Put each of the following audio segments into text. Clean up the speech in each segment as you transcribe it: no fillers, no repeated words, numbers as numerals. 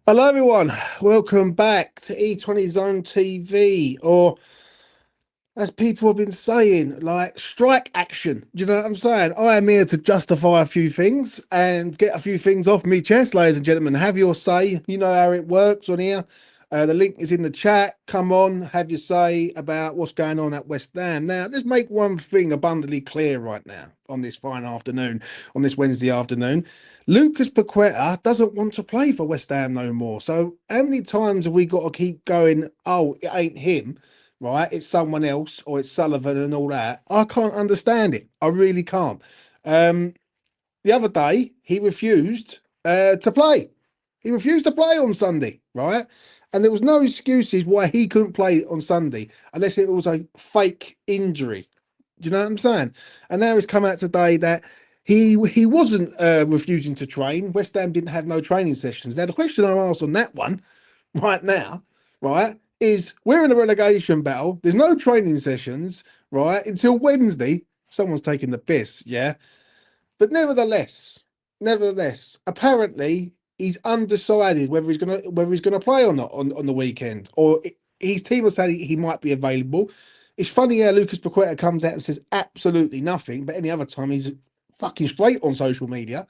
Hello, everyone. Welcome back to E20 Zone TV, or as people have been saying, like strike action. Do you know what I'm saying? I am here to justify a few things and get a few things off me chest, ladies and gentlemen. Have your say. You know how it works on here. The link is in the chat. Come on, have your say about what's going on at West Ham. Now, let's make one thing abundantly clear right now on this fine afternoon, on this Wednesday afternoon. Lucas Paqueta doesn't want to play for West Ham no more. So, how many times have we got to keep going, oh, it ain't him, right? It's someone else, or it's Sullivan and all that? I can't understand it. I really can't. Um, the other day, he refused to play. He refused to play on Sunday, right? And there was no excuses why he couldn't play on Sunday unless it was a fake injury. Do you know what I'm saying? And now it's come out today that he wasn't refusing to train. West Ham didn't have no training sessions. Now the question I ask on that one right now, right, is we're in a relegation battle. There's no training sessions, right, until Wednesday. Someone's taking the piss, yeah. But nevertheless, apparently he's undecided whether he's gonna play or not on the weekend. Or his team are saying he might be available. It's funny how Lucas Paqueta comes out and says absolutely nothing, but any other time he's fucking straight on social media.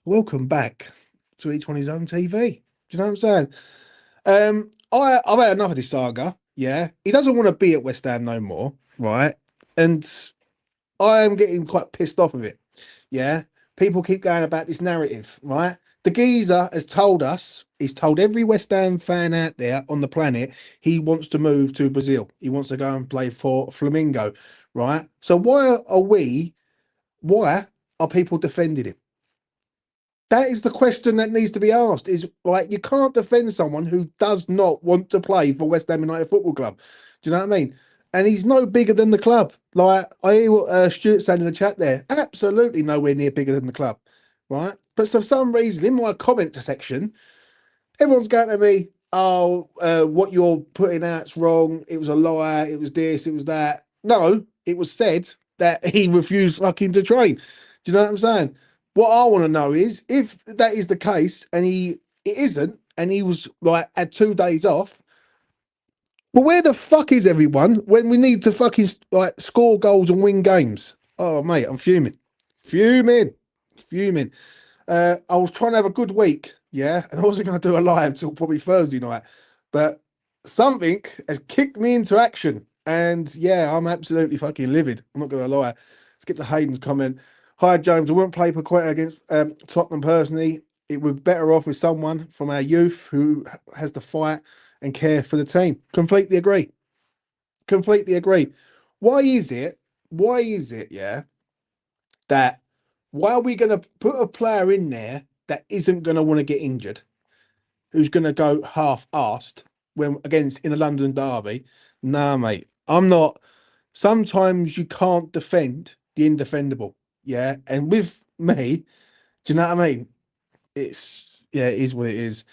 Welcome back to each one his own TV. Do you know what I'm saying? I've had enough of this saga. Yeah, he doesn't want to be at West Ham no more, right? And I am getting quite pissed off of it. Yeah. People keep going about this narrative, right? The geezer has told us, he's told every West Ham fan out there on the planet, he wants to move to Brazil. He wants to go and play for Flamengo, right? So why are people defending him? That is the question that needs to be asked. Is like you can't defend someone who does not want to play for West Ham United Football Club. Do you know what I mean? And he's no bigger than the club. Like I hear what Stuart saying in the chat there. Absolutely nowhere near bigger than the club, right? But for some reason, in my comment section, everyone's going to me, "Oh, what you're putting out's wrong. It was a lie. It was this. It was that." No, it was said that he refused fucking to train. Do you know what I'm saying? What I want to know is if that is the case, and it isn't, and he was like had 2 days off. Well, where the fuck is everyone when we need to fucking like score goals and win games? Oh, mate, I'm fuming, fuming, fuming. I was trying to have a good week, yeah, and I wasn't going to do a live till probably Thursday night, but something has kicked me into action, and yeah, I'm absolutely fucking livid. I'm not going to lie. Let's get to Hayden's comment. Hi, James. I wouldn't play for quite against Tottenham personally. It would be better off with someone from our youth who has the fight and care for the team. Completely agree. Completely agree. Why is it? Why is it? Yeah, that why are we going to put a player in there that isn't going to want to get injured, who's going to go half-assed when against in a London derby? Nah, mate, I'm not. Sometimes you can't defend the indefendable. Yeah, and with me, do you know what I mean? It's yeah, it is what it is.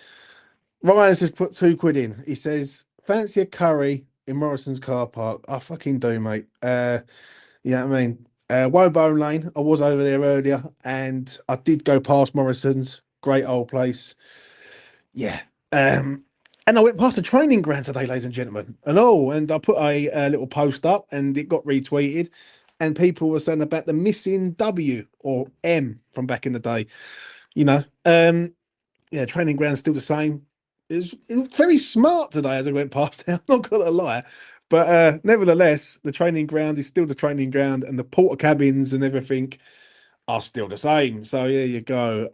Ryan's just put 2 quid in. He says, "Fancy a curry in Morrison's car park." I fucking do, mate. You know what I mean? Wobone Lane. I was over there earlier, and I did go past Morrison's. Great old place. Yeah. And I went past the training ground today, ladies and gentlemen. And I put a little post up, and it got retweeted. And people were saying about the missing W or M from back in the day. You know, yeah, training ground's still the same. It was very smart today as I went past there. I'm not gonna lie. But nevertheless, the training ground is still the training ground, and the porter cabins and everything are still the same. So there you go.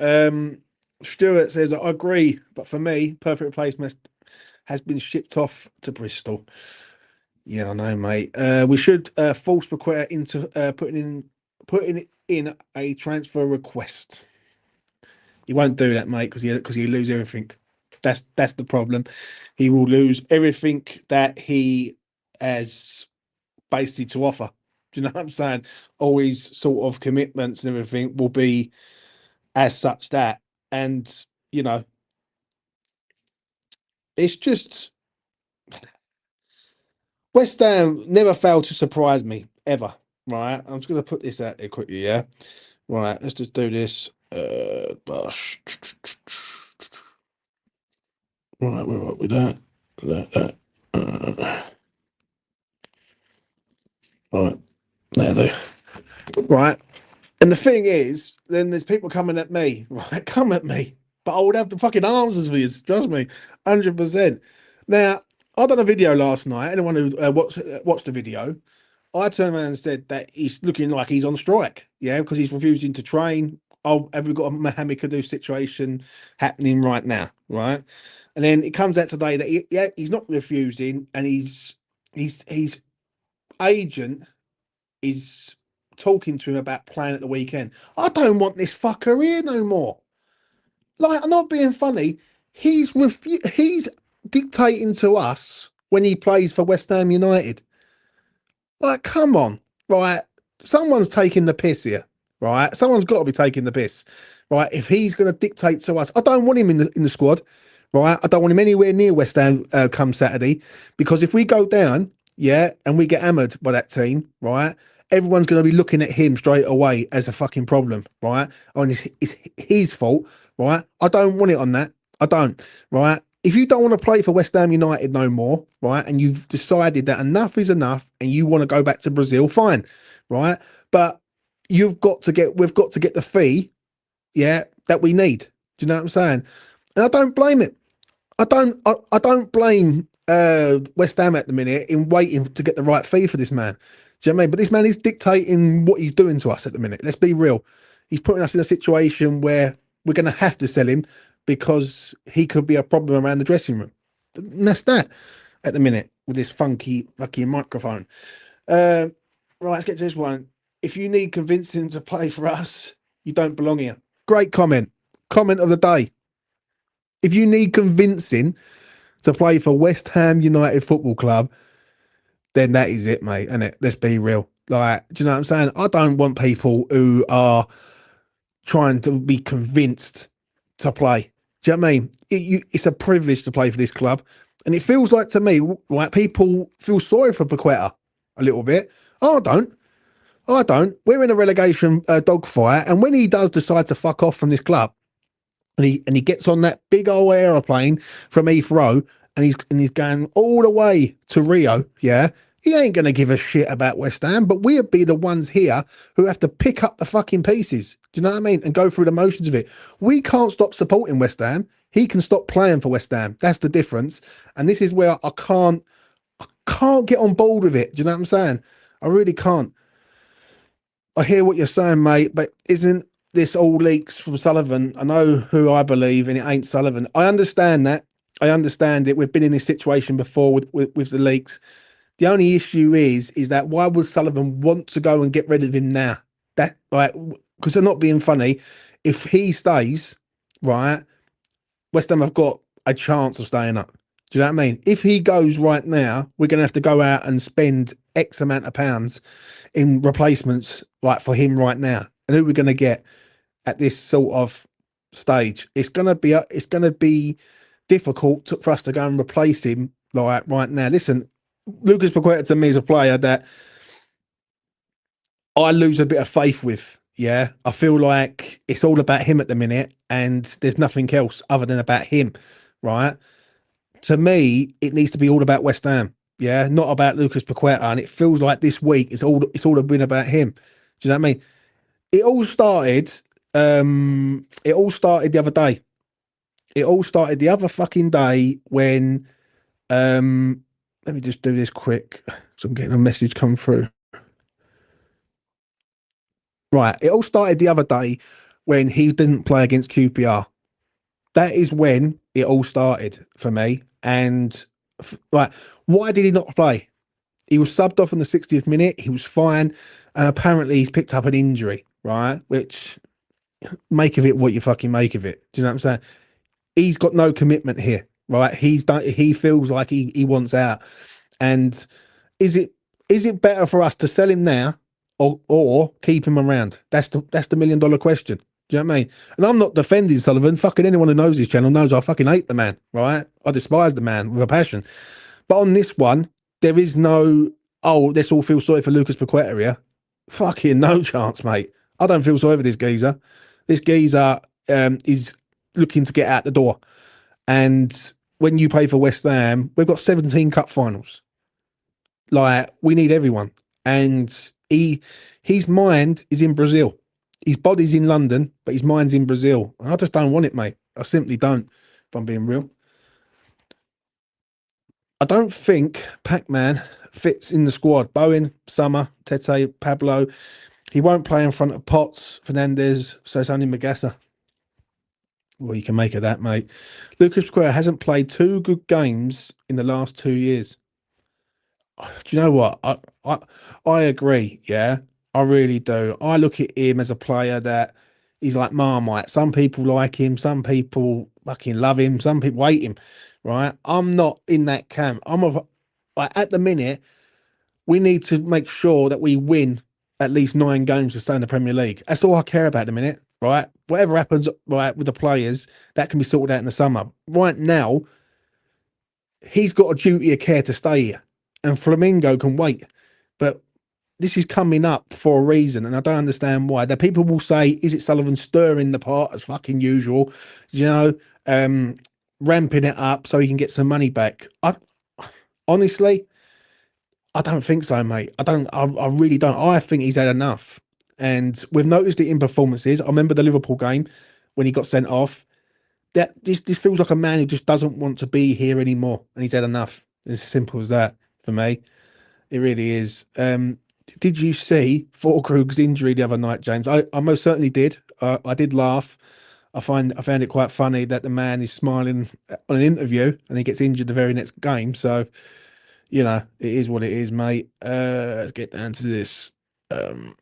Stuart says, I agree, but for me, perfect replacement has been shipped off to Bristol. Yeah, I know, mate. We should force Paqueta into putting it in a transfer request. He won't do that, mate, because he lose everything. That's the problem. He will lose everything that he has basically to offer. Do you know what I'm saying? All his sort of commitments and everything will be as such that. And, you know, it's just West Ham never failed to surprise me ever. Right. I'm just gonna put this out there quickly, yeah. Right, let's just do this. Gosh. Right, where are we? That. Right, there they. Right, and the thing is, then there's people coming at me. Right, come at me, but I would have the fucking answers for you. Trust me, 100%. Now, I done a video last night. Anyone who watched the video, I turned around and said that he's looking like he's on strike. Yeah, because he's refusing to train. Oh, have we got a Mohamed Kudus situation happening right now? Right, and then it comes out today that he's not refusing, and his agent is talking to him about playing at the weekend. I don't want this fucker here no more. Like, I'm not being funny. He's dictating to us when he plays for West Ham United. Like, come on, right? Someone's taking the piss here, right? Someone's got to be taking the piss, right? If he's going to dictate to us, I don't want him in the squad, right? I don't want him anywhere near West Ham come Saturday, because if we go down, yeah, and we get hammered by that team, right? Everyone's going to be looking at him straight away as a fucking problem, right? Oh, and it's his fault, right? I don't want it on that. I don't, right? If you don't want to play for West Ham United no more, right, and you've decided that enough is enough and you want to go back to Brazil, fine, right? But we've got to get the fee, yeah, that we need. Do you know what I'm saying? And I don't blame it. I don't blame West Ham at the minute in waiting to get the right fee for this man. Do you know what I mean? But this man is dictating what he's doing to us at the minute. Let's be real. He's putting us in a situation where we're going to have to sell him because he could be a problem around the dressing room. And that's that at the minute with this funky fucking microphone. Right, let's get to this one. If you need convincing to play for us, you don't belong here. Great comment. Comment of the day. If you need convincing to play for West Ham United Football Club, then that is it, mate, isn't it? Let's be real. Like, do you know what I'm saying? I don't want people who are trying to be convinced to play. Do you know what I mean? It's a privilege to play for this club. And it feels like to me, like people feel sorry for Paqueta a little bit. I don't. We're in a relegation dogfight. And when he does decide to fuck off from this club, and he gets on that big old aeroplane from Heathrow, and he's going all the way to Rio, yeah, he ain't going to give a shit about West Ham, but we'll be the ones here who have to pick up the fucking pieces. Do you know what I mean? And go through the motions of it. We can't stop supporting West Ham. He can stop playing for West Ham. That's the difference. And this is where I can't get on board with it. Do you know what I'm saying? I really can't. I hear what you're saying, mate, but isn't this all leaks from Sullivan? I know who I believe, and it ain't Sullivan. I understand that. I understand it. We've been in this situation before with the leaks. The only issue is that why would Sullivan want to go and get rid of him now? That, right, because they're not being funny. If he stays, right, West Ham have got a chance of staying up. Do you know what I mean? If he goes right now, we're going to have to go out and spend X amount of pounds in replacements, like for him right now. And who we're going to get at this sort of stage? It's going to be difficult for us to go and replace him like right now. Listen, Lucas Paqueta to me is a player that I lose a bit of faith with. Yeah, I feel like it's all about him at the minute, and there's nothing else other than about him, right? To me, it needs to be all about West Ham, yeah, not about Lucas Paqueta. And it feels like this week it's all been about him. Do you know what I mean? It all started. It all started the other day. It all started the other fucking day when. Let me just do this quick. So I'm getting a message come through. Right. It all started the other day when he didn't play against QPR. That is when it all started for me. And like, why did he not play? He was subbed off in the 60th minute. He was fine. And apparently he's picked up an injury, right? Which, make of it what you fucking make of it. Do you know what I'm saying? He's got no commitment here, right? He feels like he wants out. And is it better for us to sell him now or keep him around? That's the $1 million question. Do you know what I mean? And I'm not defending Sullivan. Fucking anyone who knows this channel knows I fucking hate the man, right? I despise the man with a passion. But on this one, there is no, oh, let's all feel sorry for Lucas Paqueta here. Fucking no chance, mate. I don't feel sorry for this geezer. This geezer is looking to get out the door. And when you play for West Ham, we've got 17 cup finals. Like, we need everyone. And his mind is in Brazil. His body's in London, but his mind's in Brazil. And I just don't want it, mate. I simply don't, if I'm being real. I don't think Pac-Man fits in the squad. Bowen, Summer, Tete, Pablo. He won't play in front of Potts, Fernandez, so it's only Magassa. Well, you can make of that, mate. Lucas Paqueta hasn't played 2 good games in the last 2 years. Do you know what? I agree. Yeah, I really do. I look at him as a player that he's like Marmite. Some people like him. Some people fucking love him. Some people hate him. Right? I'm not in that camp. Like, at the minute, we need to make sure that we win at least 9 games to stay in the Premier League. That's all I care about at the minute. Right? Whatever happens, right, with the players, that can be sorted out in the summer. Right now, he's got a duty of care to stay here, and Flamingo can wait. But this is coming up for a reason, and I don't understand why. The people will say, "Is it Sullivan stirring the pot as fucking usual?" You know, ramping it up so he can get some money back. Honestly, I don't think so, mate. I don't. I really don't. I think he's had enough, and we've noticed it in performances. I remember the Liverpool game when he got sent off. That this feels like a man who just doesn't want to be here anymore, and he's had enough. It's as simple as that for me. It really is. Did you see Fulkrug's injury the other night, James? I most certainly did. I did laugh. I found it quite funny that the man is smiling on an interview and he gets injured the very next game. So, it is what it is, mate. Let's get down to this. I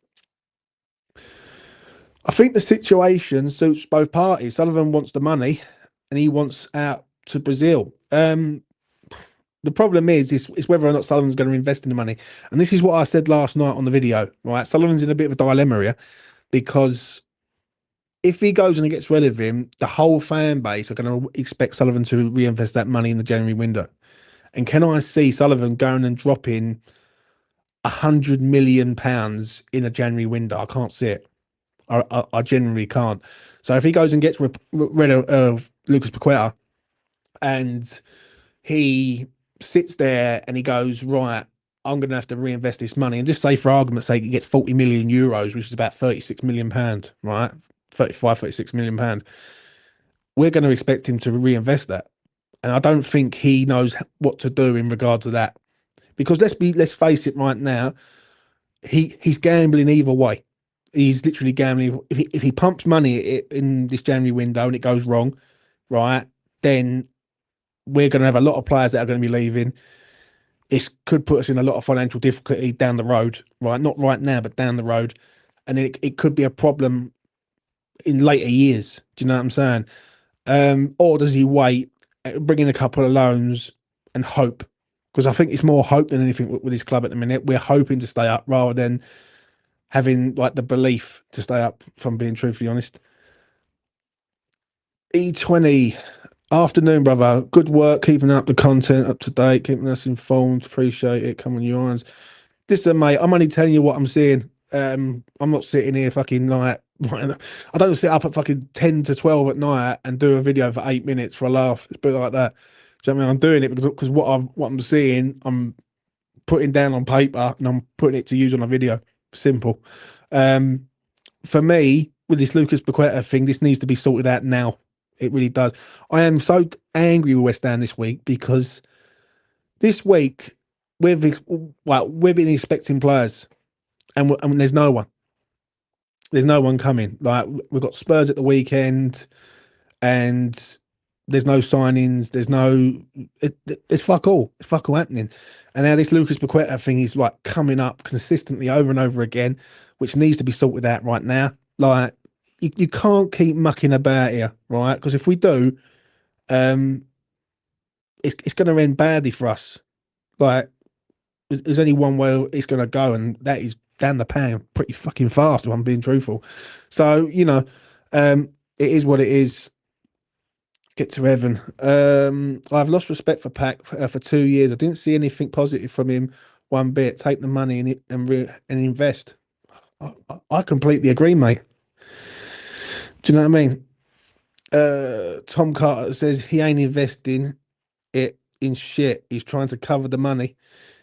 think the situation suits both parties. Sullivan wants the money and he wants out to Brazil. The problem is whether or not Sullivan's going to invest in the money. And this is what I said last night on the video, right? Sullivan's in a bit of a dilemma here because if he goes and gets rid of him, the whole fan base are going to expect Sullivan to reinvest that money in the January window. And can I see Sullivan going and dropping £100 million in a January window? I can't see it. I genuinely can't. So if he goes and gets rid of Lucas Paqueta and he sits there and he goes, right, I'm going to have to reinvest this money, and just say for argument's sake he gets 40 million euros, which is about 36 million pound, right? 36 million pound. We're going to expect him to reinvest that. And I don't think he knows what to do in regard to that. Because let's face it right now, he's gambling either way. He's literally gambling. If he pumps money in this January window and it goes wrong, right, then we're going to have a lot of players that are going to be leaving. This could put us in a lot of financial difficulty down the road, right? Not right now, but down the road. And then it could be a problem in later years. Do you know what I'm saying? Or does he wait, bring in a couple of loans and hope? Because I think it's more hope than anything with his club at the minute. We're hoping to stay up rather than having like the belief to stay up, if I'm being truthfully honest. E20 afternoon, brother. Good work, keeping up the content up to date, keeping us informed. Appreciate it. Come on, you irons. Listen, mate, I'm only telling you what I'm seeing. I'm not sitting here fucking like I don't sit up at fucking 10 to 12 at night and do a video for 8 minutes for a laugh. It's a bit like that. Do you know what I mean? I'm doing it because what I'm seeing, I'm putting down on paper and I'm putting it to use on a video. Simple. For me, with this Lucas Paqueta thing, this needs to be sorted out now. It really does. I am so angry with West Ham this week because this week we've been expecting players and there's no one. There's no one coming. Like, we've got Spurs at the weekend and there's no signings. It's fuck all. It's fuck all happening. And now this Lucas Paqueta thing is like coming up consistently over and over again, which needs to be sorted out right now. Like, you can't keep mucking about here, right? Because if we do, it's going to end badly for us. Like, there's only one way it's going to go, and that is down the pan pretty fucking fast, if I'm being truthful. So, it is what it is. Get to heaven. I've lost respect for Pac for 2 years. I didn't see anything positive from him one bit. Take the money and invest. I completely agree, mate. Do you know what I mean? Tom Carter says he ain't investing it in shit. He's trying to cover the money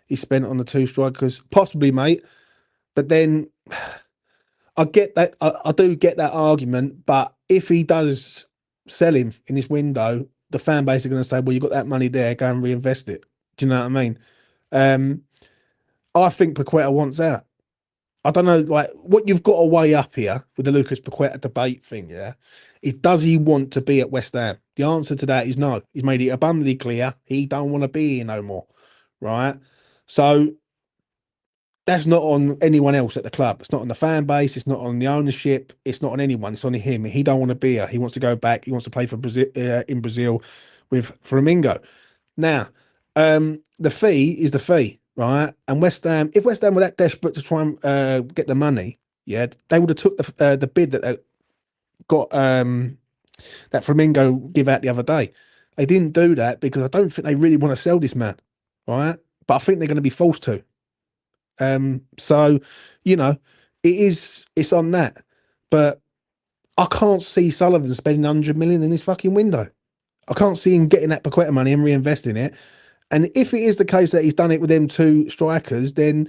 he spent on the two strikers. Possibly, mate. But then I get that. I do get that argument. But if he does sell him in this window, the fan base are going to say, "Well, you got that money there. Go and reinvest it." Do you know what I mean? Um, I think Paqueta wants out. I don't know, like what you've got to weigh up here with the Lucas Paqueta debate thing. Yeah, is does he want to be at West Ham? The answer to that is no. He's made it abundantly clear he don't want to be here no more. Right. So that's not on anyone else at the club. It's not on the fan base. It's not on the ownership. It's not on anyone. It's on him. He don't want to be here. He wants to go back. He wants to play for Brazil in Brazil with Flamingo. Now, the fee is the fee, right? And West Ham, if West Ham were that desperate to try and get the money, yeah, they would have took the bid that they got that Flamingo give out the other day. They didn't do that because I don't think they really want to sell this man, right? But I think they're going to be forced to. So, you know, it's on that. But I can't see Sullivan spending 100 million in this fucking window. I can't see him getting that Paqueta money and reinvesting it. And if it is the case that he's done it with them two strikers, then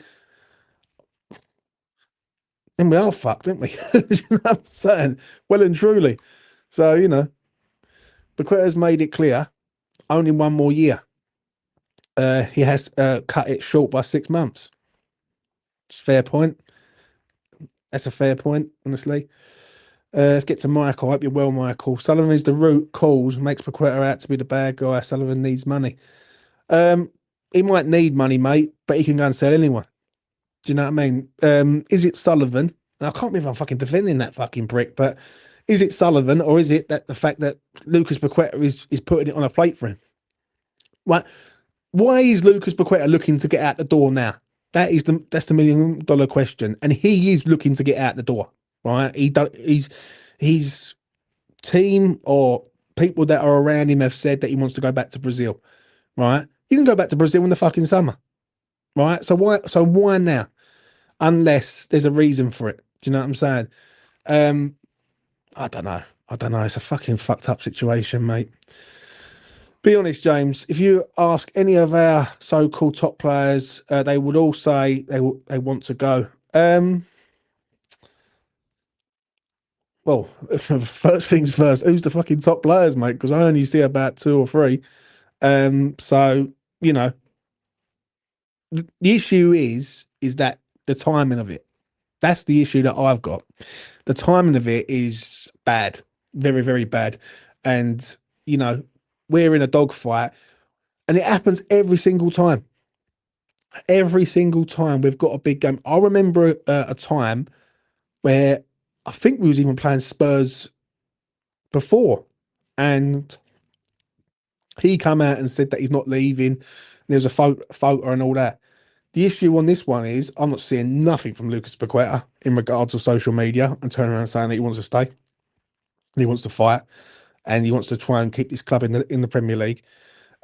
we are fucked, aren't we? You know what I'm saying? Well and truly. So, you know, Paqueta's made it clear only one more year. He has cut it short by 6 months. It's a fair point. That's a fair point, honestly. Let's get to Michael. I hope you're well, Michael. Sullivan is the root cause, makes Paqueta out to be the bad guy. Sullivan needs money. He might need money, mate, but he can go and sell anyone. Do you know what I mean? Is it Sullivan? I can't believe I'm fucking defending that fucking prick, but is it Sullivan or is it that the fact that Lucas Paqueta is putting it on a plate for him? Right? Why is Lucas Paqueta looking to get out the door now? That's the $1 million question, and he is looking to get out the door. Right? He's team or people that are around him have said that he wants to go back to Brazil. Right? You can go back to Brazil in the fucking summer. Right? So why now? Unless there's a reason for it. Do you know what I'm saying? I don't know. I don't know. It's a fucking fucked up situation, mate. Be honest, James. If you ask any of our so-called top players, they would all say they want to go. Well, first things first. Who's the fucking top players, mate? Because I only see about two or three. So you know, the issue is that the timing of it. That's the issue that I've got. The timing of it is bad, very, very bad. And, you know, we're in a dogfight and it happens every single time. Every single time we've got a big game. I remember a time where I think we was even playing Spurs before and he come out and said that he's not leaving. There's a photo and all that. The issue on this one is I'm not seeing nothing from Lucas Paqueta in regards to social media and turning around saying that he wants to stay and he wants to fight and he wants to try and keep this club in the Premier League.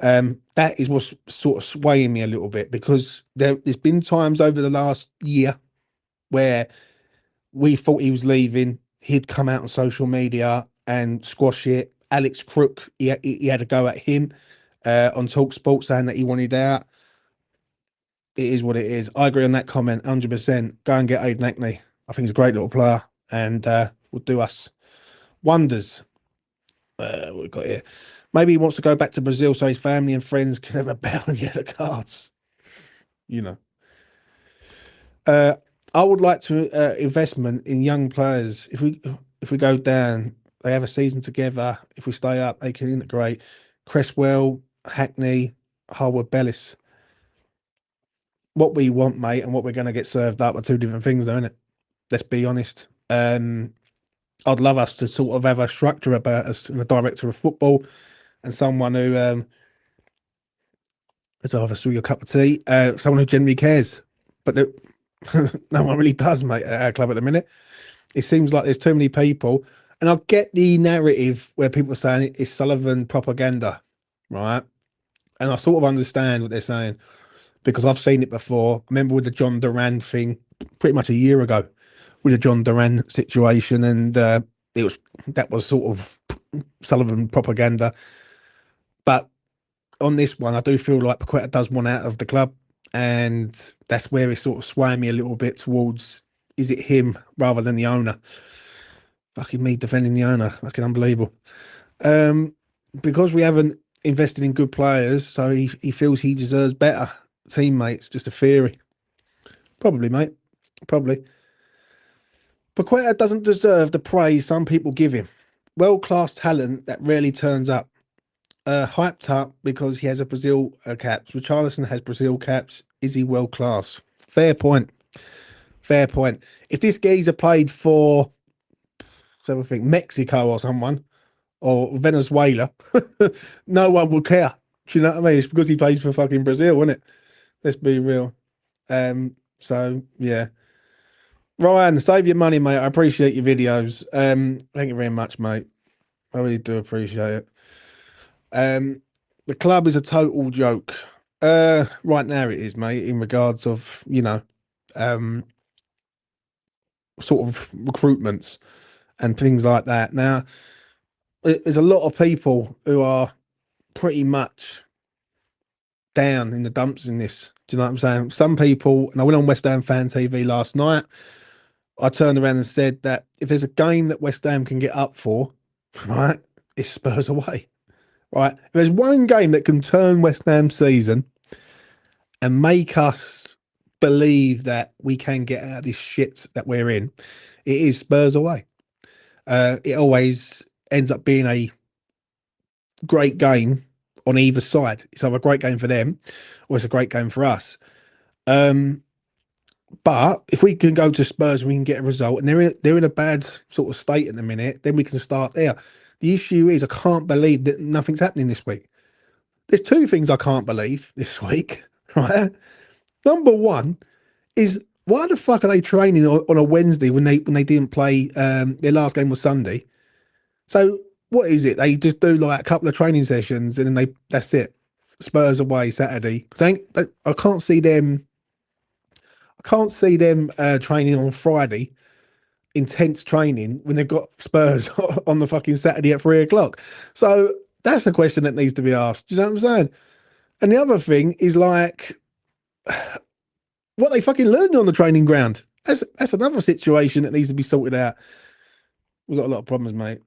That is what's sort of swaying me a little bit because there's been times over the last year where we thought he was leaving. He'd come out on social media and squash it. Alex Crook, he had a go at him on TalkSport saying that he wanted out. It is what it is. I agree on that comment, 100%. Go and get Aiden Hackney. I think he's a great little player and will do us wonders. What we got here? Maybe he wants to go back to Brazil so his family and friends can have a bet on yellow cards. You know. I would like to investment in young players. If we go down, they have a season together. If we stay up, they can integrate. Cresswell, Hackney, Harwood, Bellis. What we want, mate, and what we're going to get served up are two different things, don't it? Let's be honest. I'd love us to sort of have a structure about us and a director of football and someone who is either through your cup of tea, someone who genuinely cares. But no one really does, mate, at our club at the minute. It seems like there's too many people. And I get the narrative where people are saying it's Sullivan propaganda, right? And I sort of understand what they're saying because I've seen it before. I remember with the John Duran thing pretty much a year ago with the John Duran situation. And that was sort of Sullivan propaganda. But on this one, I do feel like Paqueta does want out of the club, and that's where it sort of swaying me a little bit towards, is it him rather than the owner? Fucking me defending the owner, fucking unbelievable. Um, because we haven't invested in good players, so he feels he deserves better teammates. Just a theory, probably, mate, probably. Paqueta doesn't deserve the praise some people give him. World class talent that rarely turns up. Hyped up because he has a Brazil caps. Richarlison has Brazil caps. Is he world class? Fair point. Fair point. If this geezer played for, so I think, Mexico or someone, or Venezuela, no one would care. Do you know what I mean? It's because he plays for fucking Brazil, isn't it? Let's be real. So yeah. Ryan, save your money, mate. I appreciate your videos. Thank you very much, mate. I really do appreciate it. The club is a total joke. Right now it is, mate, in regards of, sort of recruitments and things like that. Now, there's a lot of people who are pretty much down in the dumps in this. Do you know what I'm saying? Some people, and I went on West Ham Fan TV last night, I turned around and said that if there's a game that West Ham can get up for, right, it's Spurs away. Right. If there's one game that can turn West Ham's season and make us believe that we can get out of this shit that we're in, it is Spurs away. It always ends up being a great game on either side. It's either a great game for them or it's a great game for us. But if we can go to Spurs and we can get a result, and they're in a bad sort of state at the minute, then we can start there. The issue is I can't believe that nothing's happening this week. There's two things I can't believe this week, right? Number one is, why the fuck are they training on a Wednesday when they didn't play? Their last game was Sunday. So what is it? They just do like a couple of training sessions and then that's it. Spurs away Saturday. I can't see them. I can't see them training on Friday, intense training, when they've got Spurs on the fucking Saturday at 3 o'clock. So that's a question that needs to be asked. Do you know what I'm saying? And the other thing is, like, what they fucking learned on the training ground. That's another situation that needs to be sorted out. We've got a lot of problems, mate.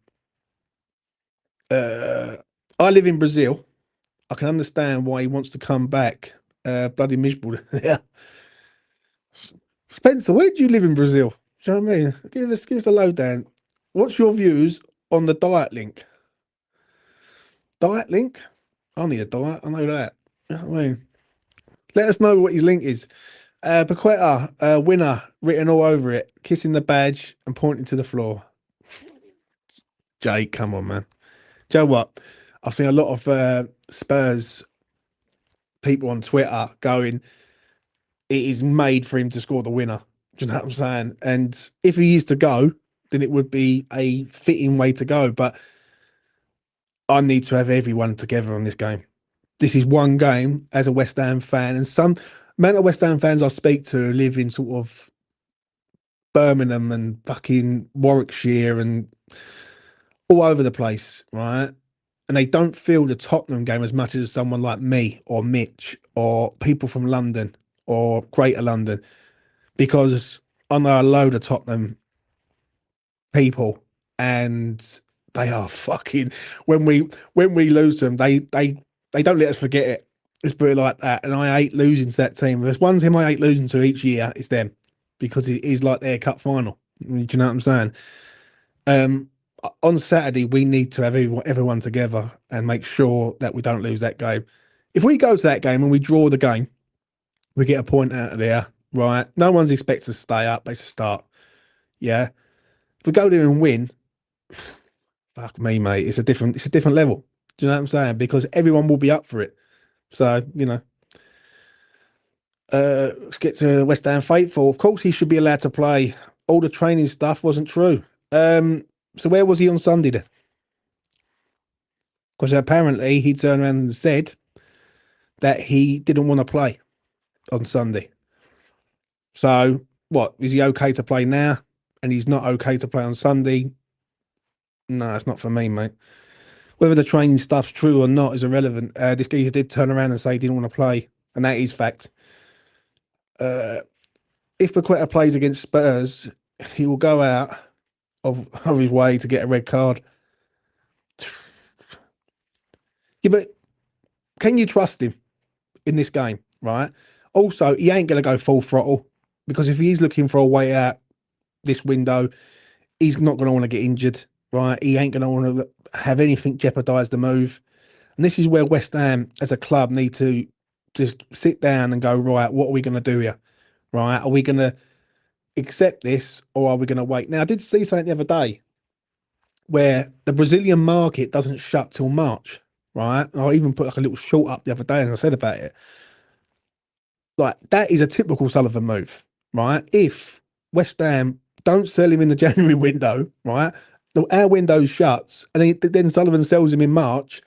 I live in Brazil. I can understand why he wants to come back. Bloody miserable. Yeah. Spencer, where do you live in Brazil? Do you know what I mean? Give us a lowdown. What's your views on the diet link? Diet link? I need a diet. I know that. You know what I mean? Let us know what his link is. Paqueta, winner, written all over it, kissing the badge and pointing to the floor. Jake, come on, man. Do you know what? I've seen a lot of Spurs people on Twitter going, it is made for him to score the winner. Do you know what I'm saying? And if he is to go, then it would be a fitting way to go. But I need to have everyone together on this game. This is one game as a West Ham fan, and some amount of West Ham fans I speak to live in sort of Birmingham and fucking Warwickshire and all over the place, right? And they don't feel the Tottenham game as much as someone like me or Mitch or people from London or Greater London, because I know a load of Tottenham people and they are fucking, when we lose them, they don't let us forget it. Let's put it like that. And I hate losing to that team. If there's one team I hate losing to each year, it's them, because it is like their cup final. Do you know what I'm saying? On Saturday, we need to have everyone together and make sure that we don't lose that game. If we go to that game and we draw the game, we get a point out of there, right? No one's expected to stay up. It's a start. Yeah. If we go there and win, fuck me, mate. It's a different level. Do you know what I'm saying? Because everyone will be up for it. So, let's get to West Ham faithful. Of course, he should be allowed to play. All the training stuff wasn't true. So where was he on Sunday then? Because apparently he turned around and said that he didn't want to play on Sunday. So what, is he okay to play now? And he's not okay to play on Sunday? No, it's not for me, mate. Whether the training stuff's true or not is irrelevant. This geezer did turn around and say he didn't want to play, and that is fact. Uh, if Paqueta plays against Spurs, he will go out of his way to get a red card. Yeah, but can you trust him in this game, right? Also, he ain't going to go full throttle because if he's looking for a way out this window, he's not going to want to get injured, right? He ain't going to want to have anything jeopardise the move. And this is where West Ham, as a club, need to just sit down and go, right, what are we going to do here, right? Are we going to accept this or are we going to wait? Now, I did see something the other day where the Brazilian market doesn't shut till March, right? I even put like a little short up the other day and I said about it. Like, that is a typical Sullivan move, right? If West Ham don't sell him in the January window, right? Our window shuts and then Sullivan sells him in March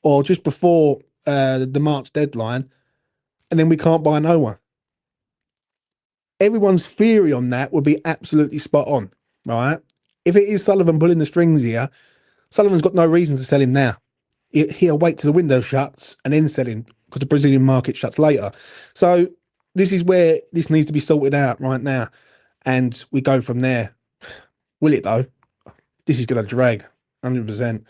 or just before the March deadline, and then we can't buy no one. Everyone's theory on that would be absolutely spot on, right? If it is Sullivan pulling the strings here, Sullivan's got no reason to sell him now. He'll wait till the window shuts and then sell him because the Brazilian market shuts later. So this is where this needs to be sorted out right now, and we go from there. Will it though? This is going to drag 100%.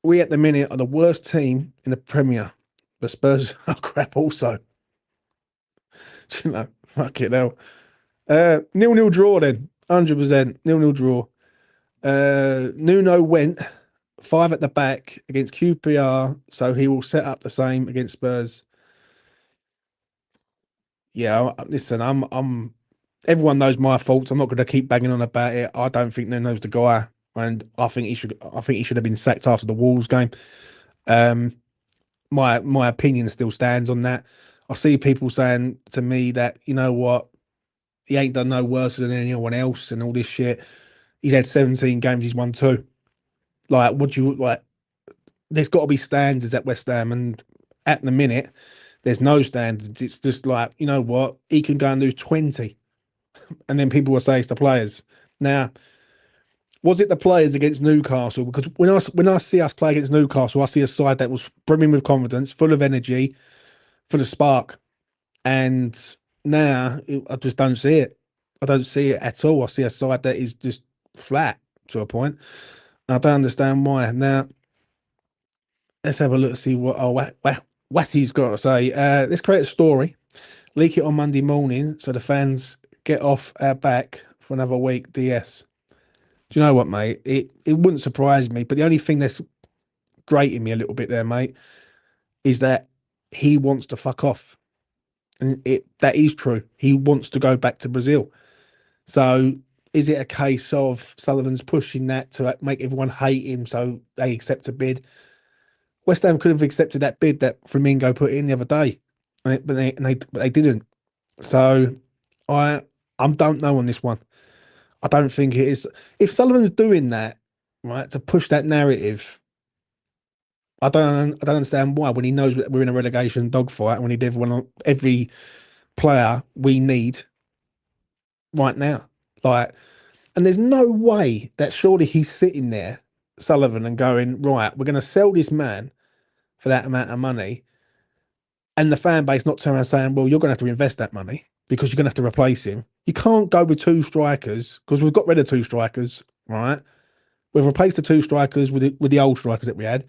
We at the minute are the worst team in the Premier. The Spurs are crap also. You know, fuck it hell. 0-0 draw then. 100%. 0-0 draw. Nuno went 5 at the back against QPR, so he will set up the same against Spurs. Yeah, listen, I'm. Everyone knows my faults. I'm not going to keep banging on about it. I don't think Nuno's the guy, and I think he should. I think he should have been sacked after the Wolves game. Um, my opinion still stands on that. I see people saying to me that you know what, he ain't done no worse than anyone else and all this shit. He's had 17 games, he's won 2. Like, would you like? There's got to be standards at West Ham, and at the minute, there's no standards. It's just like you know what, he can go and lose 20, and then people will say it's the players. Now, was it the players against Newcastle? Because when I see us play against Newcastle, I see a side that was brimming with confidence, full of energy, full of spark. And now I just don't see it. I don't see it at all. I see a side that is just flat to a point. I don't understand why. Now, let's have a look to see what Watty's got to say. Let's create a story, leak it on Monday morning so the fans get off our back for another week. DS. Do you know what, mate? It wouldn't surprise me, but the only thing that's grating me a little bit there, mate, is that he wants to fuck off. And that is true. He wants to go back to Brazil. So is it a case of Sullivan's pushing that to make everyone hate him so they accept a bid? West Ham could have accepted that bid that Flamingo put in the other day, but they didn't. So I don't know on this one. I don't think it is. If Sullivan's doing that, right, to push that narrative, I don't understand why when he knows that we're in a relegation dogfight and we need every player we need right now. Like, and there's no way that surely he's sitting there, Sullivan, and going, right, we're going to sell this man for that amount of money. And the fan base not turning around saying, well, you're going to have to invest that money because you're going to have to replace him. You can't go with 2 strikers because we've got rid of 2 strikers, right? We've replaced the 2 strikers with the old strikers that we had.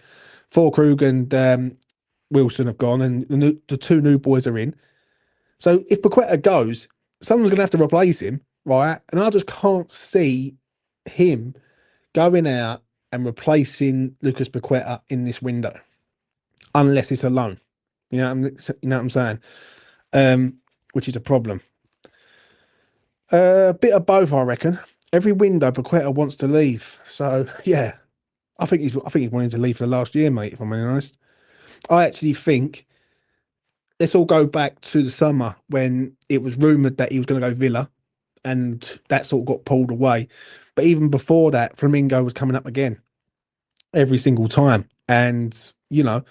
Krug and Wilson have gone, and the 2 new boys are in. So if Paqueta goes, someone's going to have to replace him, right? And I just can't see him going out and replacing Lucas Paqueta in this window, unless it's a loan. You know what I'm saying? Which is a problem. A bit of both, I reckon. Every window, Paqueta wants to leave. So yeah, I think he's wanting to leave for the last year, mate. If I'm being honest, I actually think let's all go back to the summer when it was rumoured that he was going to go Villa, and that sort of got pulled away. But even before that, Flamingo was coming up again every single time, and you know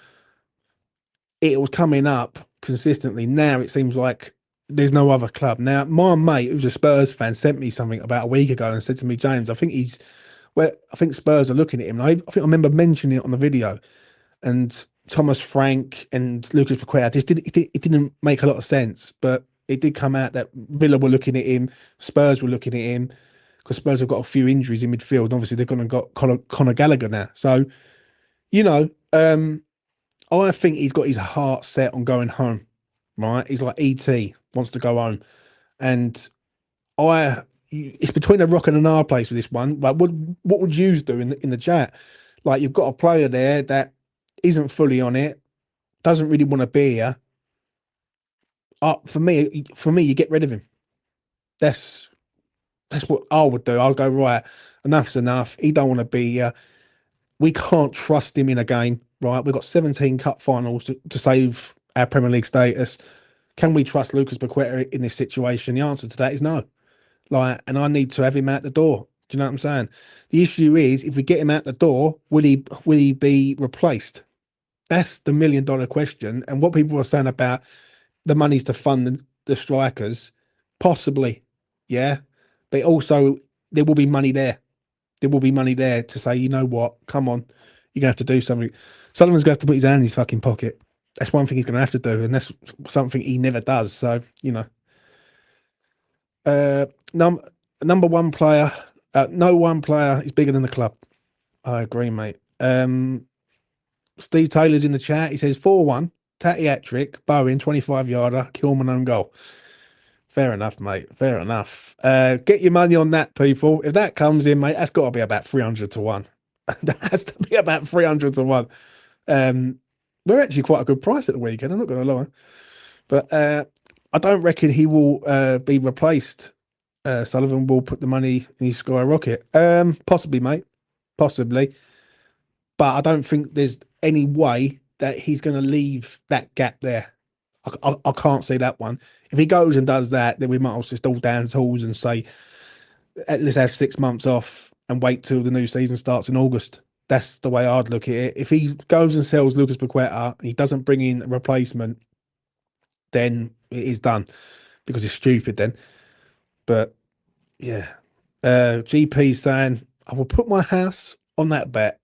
it was coming up consistently. Now it seems like There's no other club. Now, my mate, who's a Spurs fan, sent me something about a week ago and said to me, James, I think he's well, I think Spurs are looking at him. And I think I remember mentioning it on the video. And Thomas Frank and Lucas Paqueta just it didn't make a lot of sense, but it did come out that Villa were looking at him, Spurs were looking at him, because Spurs have got a few injuries in midfield. And obviously, they've gone and got Conor Gallagher now. So, you know, I think he's got his heart set on going home, right? He's like ET, wants to go home. And it's between a rock and an hard place with this one. Like, what would you do in the chat? Like, you've got a player there that isn't fully on it, doesn't really want to be here. For me, you get rid of him. That's that's what I would do. I'll go right. Enough's enough. He don't want to be here. We can't trust him in a game. Right, we've got 17 cup finals to save our Premier League status. Can we trust Lucas Paqueta in this situation? The answer to that is no. Like, and I need to have him out the door. Do you know what I'm saying? The issue is, if we get him out the door, will he be replaced? That's the $1 million question. And what people are saying about the money's to fund the strikers, possibly, yeah. But also, there will be money there. There will be money there to say, you know what, come on, you're gonna have to do something. Sullivan's gonna have to put his hand in his fucking pocket. That's one thing he's gonna have to do, and that's something he never does. So, uh, num number one player, no one player is bigger than the club. I agree, mate. Steve Taylor's in the chat. He says 4-1, Tatty hat trick, Bowen 25-yarder, Kilman own goal. Fair enough, mate. Fair enough. Get your money on that, people. If that comes in, mate, that's got to be about 300 to 1. That has to be about 300 to 1. We're actually quite a good price at the weekend, I'm not going to lie. But I don't reckon he will be replaced. Sullivan will put the money in his skyrocket. Possibly, mate. Possibly. But I don't think there's any way that he's going to leave that gap there. I can't see that one. If he goes and does that, then we might also just all down tools and say, let's have 6 months off and wait till the new season starts in August. That's the way I'd look at it. If he goes and sells Lucas Paqueta and he doesn't bring in a replacement, then it is done because it's stupid then. But yeah, GP saying, I will put my house on that bet.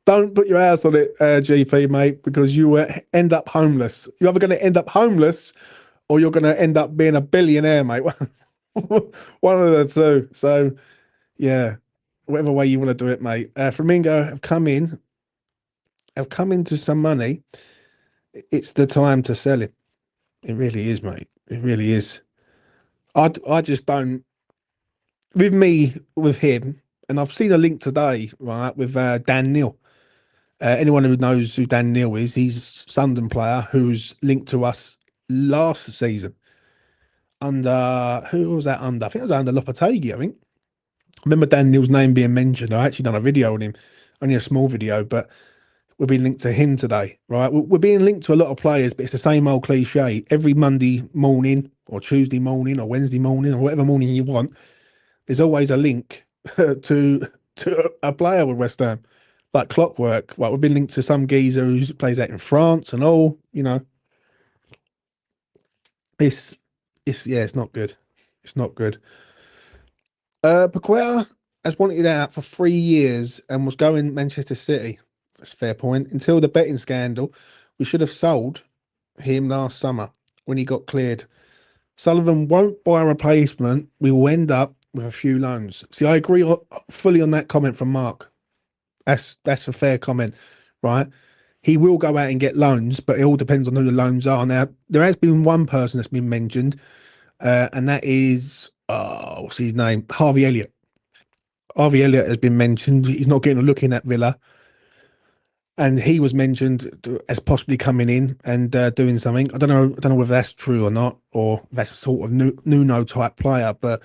Don't put your house on it, GP, mate, because you will end up homeless. You're either going to end up homeless or you're going to end up being a billionaire, mate. One of the two. So, yeah, whatever way you want to do it, mate. Flamingo have come into some money. It's the time to sell it. It really is, mate. It really is. I just don't. With him, and I've seen a link today, right, with Dan Neil. Anyone who knows who Dan Neil is, he's a Sunderland player who's linked to us last season under who was that under? I think it was under Lopetegui. I think. I remember Dan Neil's name being mentioned. I actually done a video on him, only a small video, but we're being linked to him today, right? We're being linked to a lot of players, but it's the same old cliche. Every Monday morning or Tuesday morning or Wednesday morning or whatever morning you want, there's always a link to a player with West Ham, like clockwork. Like we've been linked to some geezer who plays out in France and all. It's yeah, it's not good. It's not good. Paqueta has wanted out for 3 years and was going Manchester City. That's a fair point. Until the betting scandal, we should have sold him last summer when he got cleared. Sullivan won't buy a replacement. We will end up with a few loans. See, I agree fully on that comment from Mark. That's a fair comment, right? He will go out and get loans, but it all depends on who the loans are. Now, there has been one person that's been mentioned, and that is what's his name? Harvey Elliott. Harvey Elliott has been mentioned. He's not getting a look in at Villa, and he was mentioned as possibly coming in and doing something. I don't know. I don't know whether that's true or not, or that's a sort of Nuno type player. But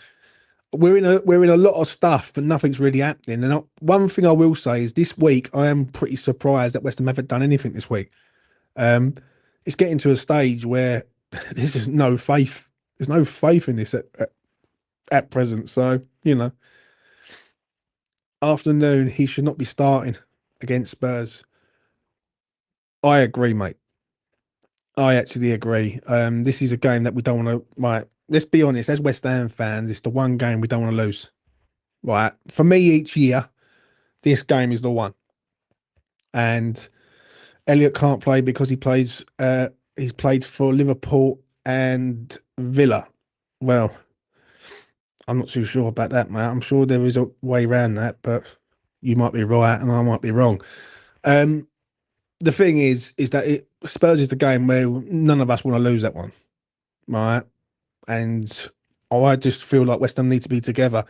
we're in a lot of stuff, but nothing's really happening. And one thing I will say is this week I am pretty surprised that West Ham haven't done anything this week. Um, it's getting to a stage where there's just no faith. There's no faith in this at present. So afternoon he should not be starting against Spurs. I agree, mate. I actually agree. This is a game that we don't want to. Right, let's be honest. As West Ham fans, it's the one game we don't want to lose. Right, for me, each year, this game is the one. And Elliot can't play because he plays. He's played for Liverpool and Villa. Well, I'm not too sure about that, mate. I'm sure there is a way around that, but you might be right and I might be wrong. Um, the thing is that Spurs is the game where none of us want to lose that one, right? And I just feel like West Ham need to be together.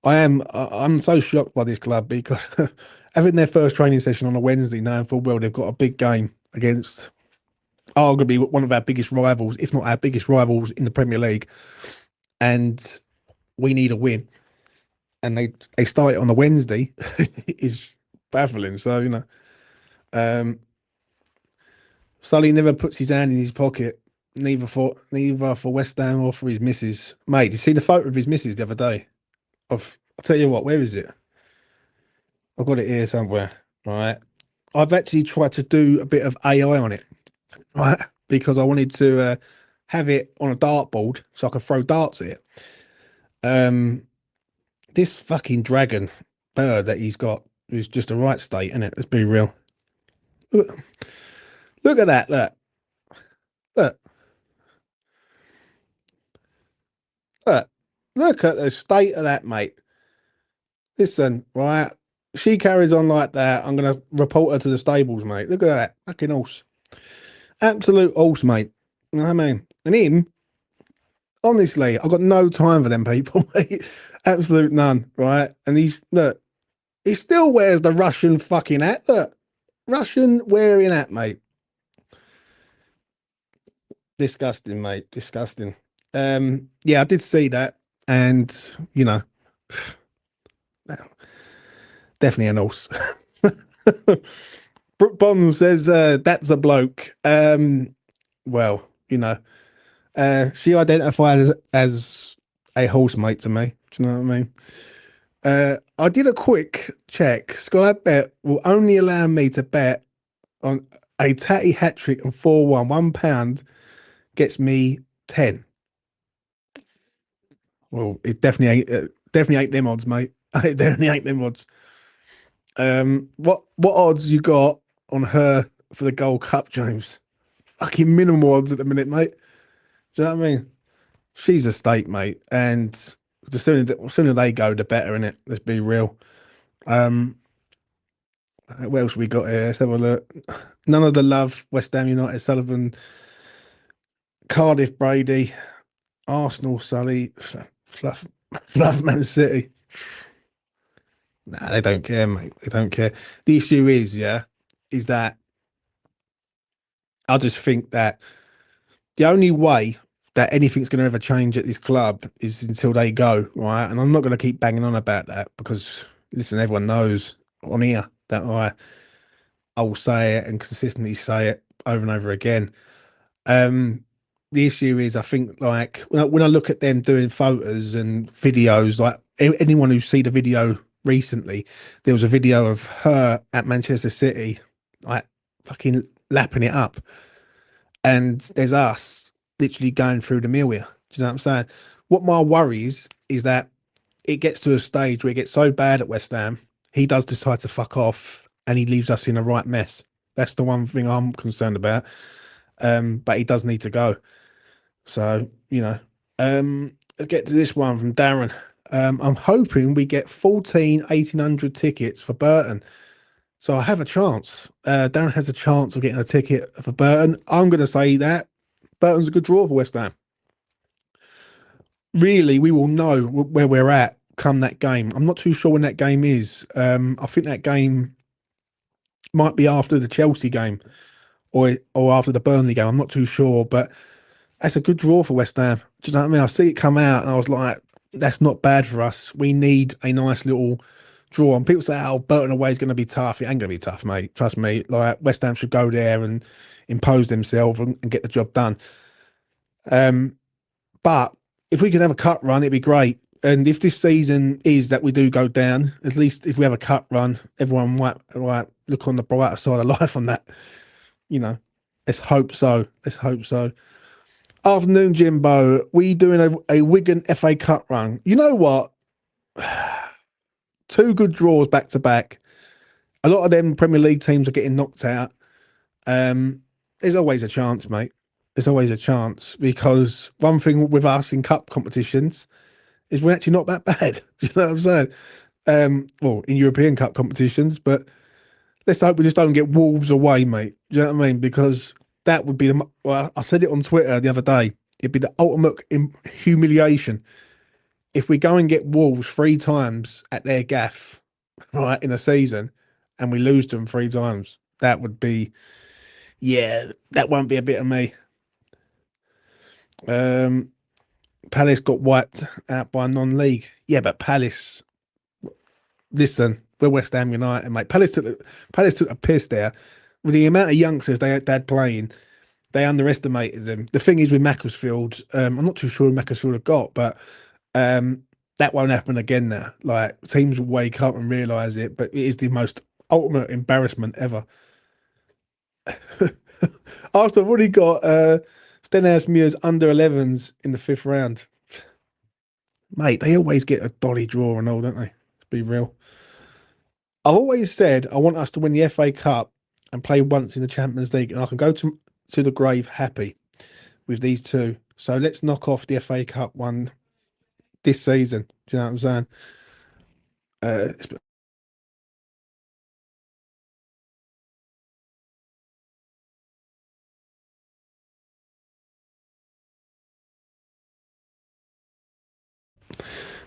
I'm so shocked by this club because having their first training session on a Wednesday, knowing full well they've got a big game against arguably one of our biggest rivals, if not our biggest rivals in the Premier League, and we need a win. And they start it on a Wednesday is baffling. So um, Sully never puts his hand in his pocket, neither for West Ham or for his missus. Mate, you see the photo of his missus the other day? I'll tell you what, where is it? I've got it here somewhere. Right. I've actually tried to do a bit of AI on it, right? Because I wanted to have it on a dartboard so I could throw darts at it. Um, this fucking dragon bird that he's got is just a right state, isn't it? Let's be real. Look, look at that. Look, look, look at the state of that, mate. Listen, right? She carries on like that. I'm gonna report her to the stables, mate. Look at that fucking horse, absolute horse, mate. You know what I mean? And him, honestly, I've got no time for them people, mate. Absolute none, right? And look, he still wears the Russian fucking hat. Look, Russian wearing hat, mate. Disgusting, mate. Disgusting. Yeah, I did see that, and you know, definitely an horse. Brooke Bond says that's a bloke. Well, she identifies as a horse mate to me. Do you know what I mean? I did a quick check. Sky Bet will only allow me to bet on a tatty hat trick and 4-1. £1 gets me 10. Well, it definitely ain't them odds, mate. It definitely ain't them odds. What odds you got on her for the Gold Cup, James? Fucking minimal odds at the minute, mate. Do you know what I mean? She's a state, mate, and the sooner they go, the better, innit? Let's be real. Um, what else we got here? Let's have a look. None of the love. West Ham United, Sullivan, Cardiff, Brady, Arsenal, Sully, Fluff, Man City. Nah, they don't care, mate. They don't care. The issue is, yeah, is that I just think that the only way that anything's going to ever change at this club is until they go, right? And I'm not going to keep banging on about that because, listen, everyone knows on here that I will say it and consistently say it over and over again. Um, the issue is, I think, like when I look at them doing photos and videos, like anyone who's seen the video recently, there was a video of her at Manchester City, like fucking lapping it up, and there's us literally going through the mill here. Do you know what I'm saying? What my worry is that it gets to a stage where it gets so bad at West Ham, he does decide to fuck off and he leaves us in a right mess. That's the one thing I'm concerned about. But he does need to go. So, let's get to this one from Darren. I'm hoping we get 1,800 tickets for Burton. So I have a chance. Darren has a chance of getting a ticket for Burton. I'm going to say that Burton's a good draw for West Ham. Really, we will know where we're at come that game. I'm not too sure when that game is. I think that game might be after the Chelsea game or after the Burnley game. I'm not too sure, but that's a good draw for West Ham. Do you know what I mean? I see it come out and I was like, that's not bad for us. We need a nice little draw. And people say, oh, Burton away is going to be tough. It ain't going to be tough, mate. Trust me. Like, West Ham should go there and impose themselves and get the job done. But if we could have a cut run, it'd be great. And if this season is that we do go down, at least if we have a cut run, everyone might look on the brighter side of life on that, you know. Let's hope so. Let's hope so. Afternoon, Jimbo. We doing a Wigan FA Cup run. You know what? Two good draws back to back. A lot of them Premier League teams are getting knocked out. There's always a chance, mate. There's always a chance because one thing with us in cup competitions is we're actually not that bad. You know what I'm saying? Well, in European Cup competitions, but let's hope we just don't get Wolves away, mate. Do you know what I mean? Because that would be the. Well, I said it on Twitter the other day. It'd be the ultimate humiliation if we go and get Wolves three times at their gaff, right, in a season, and we lose to them three times. That would be, yeah, that won't be a bit of me. Um, Palace got wiped out by non-league. Yeah, but Palace, listen, we're West Ham United, mate. Palace took a piss there with the amount of youngsters they had playing. They underestimated them. The thing is with Macclesfield, I'm not too sure who Macclesfield have got, but um, that won't happen again now. Like teams will wake up and realise it, but it is the most ultimate embarrassment ever. Arsenal have already got Stenhousemuir's under 11s in the fifth round. Mate, they always get a dolly draw and all, don't they? Let's be real. I've always said I want us to win the FA Cup and play once in the Champions League, and I can go to the grave happy with these two. So let's knock off the FA Cup one this season. Do you know what I'm saying? Uh,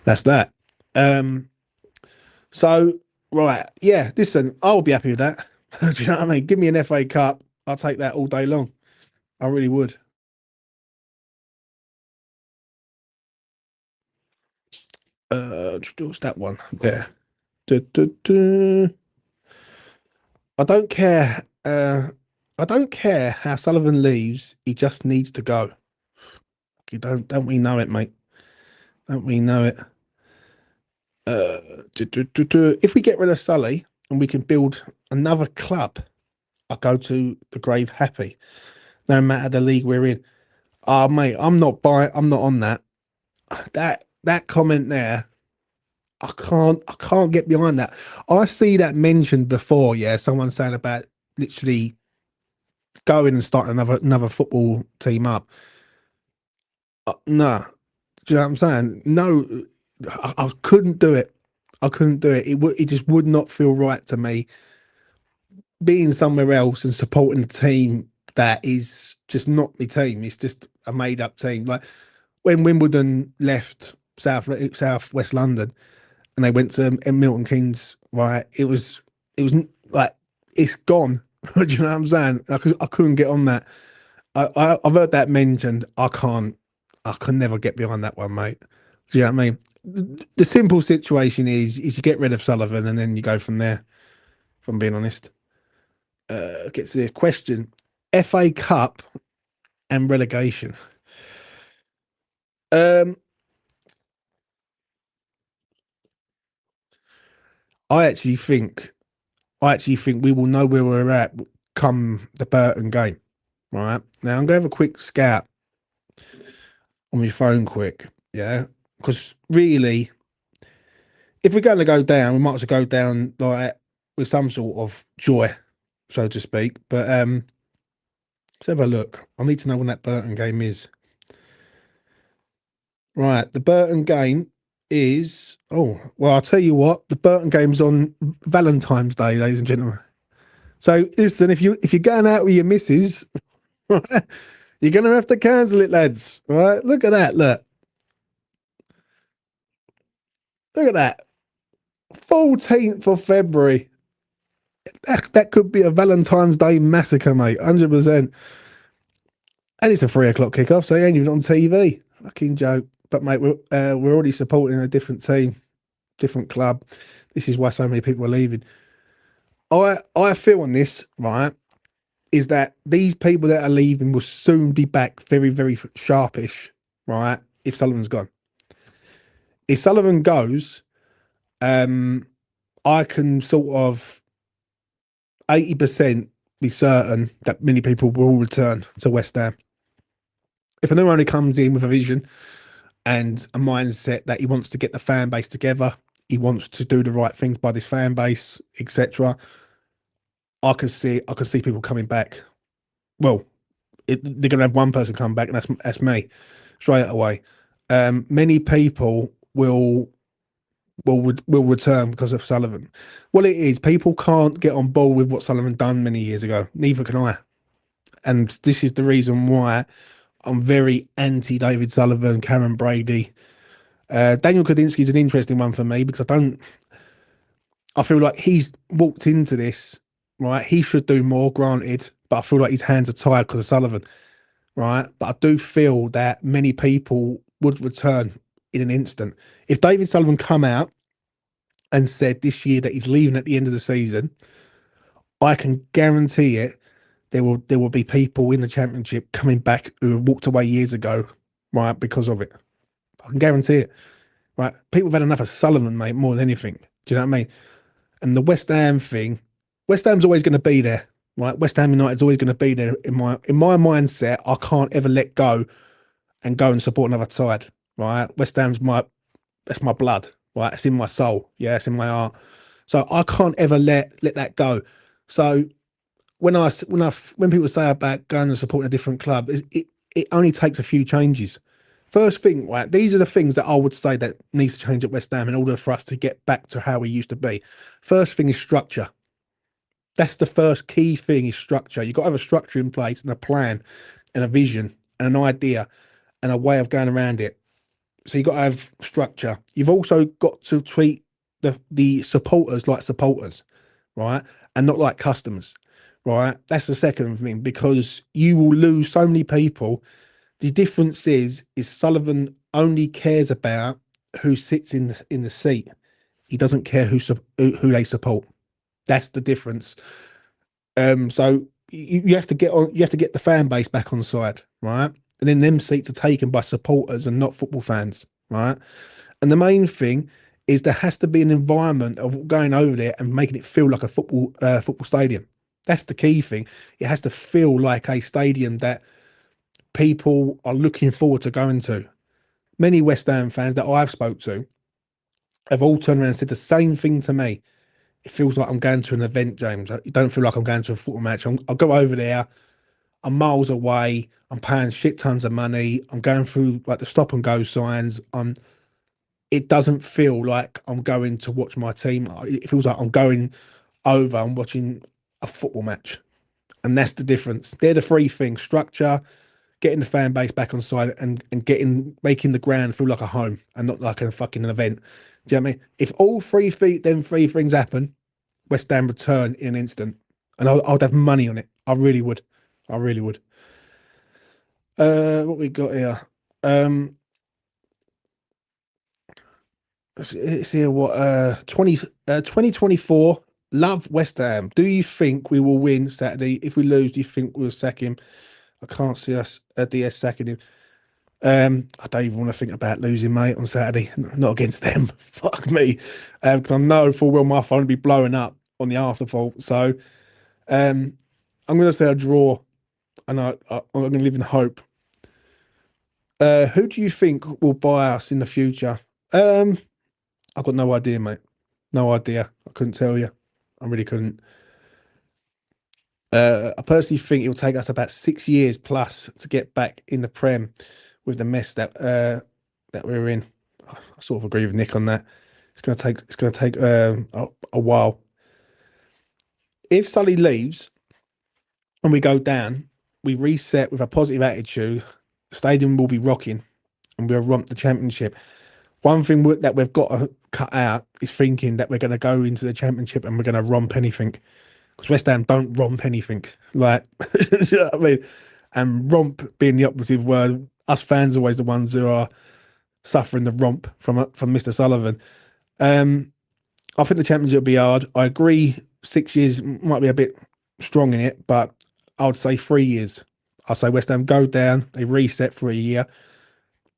that's that. Um, so right, yeah. Listen, I'll be happy with that. Do you know what I mean? Give me an FA Cup. I'll take that all day long. I really would. What's that one? Yeah. Du, du, du. I don't care. I don't care how Sullivan leaves. He just needs to go. You don't we know it, mate? Don't we know it? If we get rid of Sully and we can build another club, I'll go to the grave happy, no matter the league we're in. Oh, mate, I'm not buying. I'm not on that. That comment there, I can't get behind that. I see that mentioned before. Yeah, someone saying about literally going and starting another football team up. No, do you know what I'm saying? No, I couldn't do it. I couldn't do it. It just would not feel right to me being somewhere else and supporting a team that is just not my team. It's just a made up team. Like when Wimbledon left South West London and they went to Milton Keynes, right? It was like it's gone. Do you know what I'm saying? I couldn't get on that. I've heard that mentioned. I can never get behind that one, mate. Do you know what I mean? The simple situation is you get rid of Sullivan and then you go from there. If I'm being honest, gets to the question: FA Cup and relegation. Um, I actually think I actually think we will know where we're at come the Burton game. Right now, I'm gonna have a quick scout on my phone, quick. Yeah, because really, if we're going to go down, we might as well go down like with some sort of joy, so to speak. But let's have a look. I need to know when that Burton game is. Right, the Burton game is. Oh, well, I'll tell you what. The Burton game's on Valentine's Day, ladies and gentlemen. So listen, if you're going out with your missus, right, you're gonna have to cancel it, lads. Right? Look at that. Look at that. 14th of February. That could be a Valentine's Day massacre, mate. 100%. And it's a 3 o'clock kickoff, so he ain't even on TV. Fucking joke. But mate, we're already supporting a different team, different club. This is why so many people are leaving. I feel on this, right, is that these people that are leaving will soon be back very, very sharpish, right? If Sullivan's gone. If Sullivan goes, I can sort of 80% be certain that many people will return to West Ham. If a new owner comes in with a vision and a mindset that he wants to get the fan base together, he wants to do the right things by this fan base, etc. I can see people coming back. Well, they're going to have one person come back, and that's me straight away. Many people will return because of Sullivan. Well, it is people can't get on board with what Sullivan done many years ago. Neither can I, and this is the reason why I'm very anti David Sullivan, Karen Brady. Daniel Kadinsky is an interesting one for me because I feel like he's walked into this, right. He should do more, granted, but I feel like his hands are tied because of Sullivan, right. But I do feel that many people would return in an instant if David Sullivan come out and said this year that he's leaving at the end of the season. I can guarantee it. There will be people in the championship coming back who have walked away years ago, right, because of it. I can guarantee it. Right, people have had enough of Sullivan, mate, more than anything. Do you know what I mean? And the West Ham thing, West Ham's always going to be there, right? West Ham United's always going to be there in my mindset. I can't ever let go and go and support another side, right? West Ham's that's my blood, right? It's in my soul, yeah, it's in my heart. So I can't ever let that go. So when people say about going and supporting a different club, it only takes a few changes. First thing, right? These are the things that I would say that needs to change at West Ham in order for us to get back to how we used to be. First thing is structure. That's the first key thing is structure. You've got to have a structure in place and a plan and a vision and an idea and a way of going around it. So you've got to have structure. You've also got to treat the supporters like supporters, right? And not like customers, right? That's the second thing because you will lose so many people. The difference is Sullivan only cares about who sits in the seat. He doesn't care who they support. That's the difference. So you have to get the fan base back on side, right? And then them seats are taken by supporters and not football fans, right? And the main thing is there has to be an environment of going over there and making it feel like a football stadium. That's the key thing. It has to feel like a stadium that people are looking forward to going to. Many West Ham fans that I've spoke to have all turned around and said the same thing to me. It feels like I'm going to an event, James. It don't feel like I'm going to a football match. I'll go over there. I'm miles away. I'm paying shit tons of money. I'm going through like the stop and go signs. It doesn't feel like I'm going to watch my team. It feels like I'm going over and watching a football match. And that's the difference. They're the three things: structure, getting the fan base back on side, and making the ground feel like a home and not like a fucking event. Do you know what I mean? If all them three things happen, West Ham return in an instant, and I'd have money on it. I really would. I really would. What we got here? Um, it's here. What? 2024. Love West Ham. Do you think we will win Saturday? If we lose, do you think we'll sack him? I can't see us DS sacking him. I don't even want to think about losing, mate, on Saturday. Not against them. Fuck me. Because I know full well my phone will be blowing up on the afterthought. So I'm going to say a draw, and I'm going to live in hope. Who do you think will buy us in the future? I've got no idea, mate. No idea. I couldn't tell you. I really couldn't. I personally think it will take us about 6 years plus to get back in the Prem with the mess that we're in. I sort of agree with Nick on that. It's going to take a while. If Sully leaves and we go down, we reset with a positive attitude. The stadium will be rocking, and we'll romp the championship. One thing that we've got to cut out is thinking that we're going to go into the championship and we're going to romp anything, because West Ham don't romp anything. Like, you know what I mean? And romp being the operative word, us fans are always the ones who are suffering the romp from Mr. Sullivan. I think the championship will be hard. I agree. 6 years might be a bit strong in it, but I would say 3 years. I'll say West Ham go down, they reset for a year,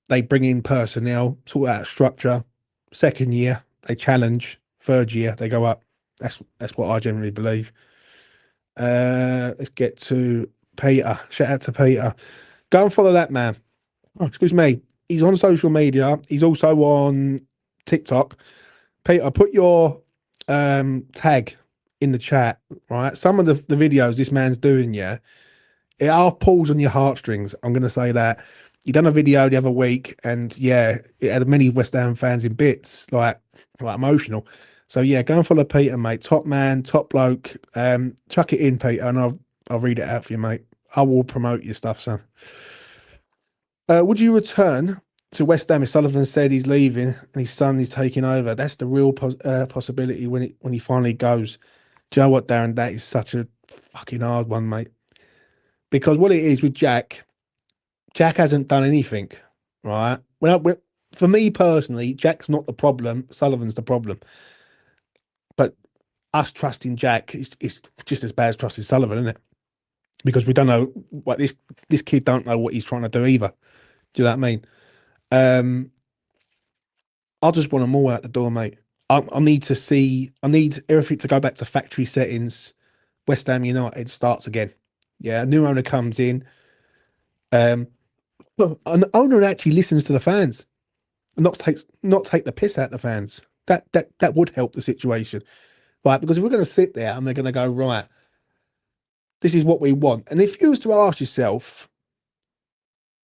they bring in personnel, sort out structure. Second year, they challenge. Third year, they go up. That's what I generally believe. Let's get to Peter. Shout out to Peter. Go and follow that man. Oh, excuse me. He's on social media. He's also on TikTok. Peter, put your tag in the chat, right? Some of the videos this man's doing, yeah, it are pulls on your heartstrings. I'm going to say that. You done a video the other week, and yeah, it had many West Ham fans in bits, like emotional. So yeah, go and follow Peter, mate. Top man, top bloke. Chuck it in, Peter, and I'll read it out for you, mate. I will promote your stuff, son. Would you return to West Ham if Sullivan said he's leaving and his son is taking over? That's the real possibility when he finally goes. Do you know what, Darren? That is such a fucking hard one, mate. Because what it is with Jack, Jack hasn't done anything, right? For me personally, Jack's not the problem. Sullivan's the problem. But us trusting Jack is just as bad as trusting Sullivan, isn't it? Because we don't know what this kid don't know what he's trying to do either. Do you know what I mean? Um, I just want them all out the door, mate. I need to see. I need everything to go back to factory settings. West Ham United starts again. Yeah, a new owner comes in. Um, an owner that actually listens to the fans and not take the piss out of the fans. That would help the situation, right? Because if we're going to sit there and they're going to go right, this is what we want. And if you was to ask yourself,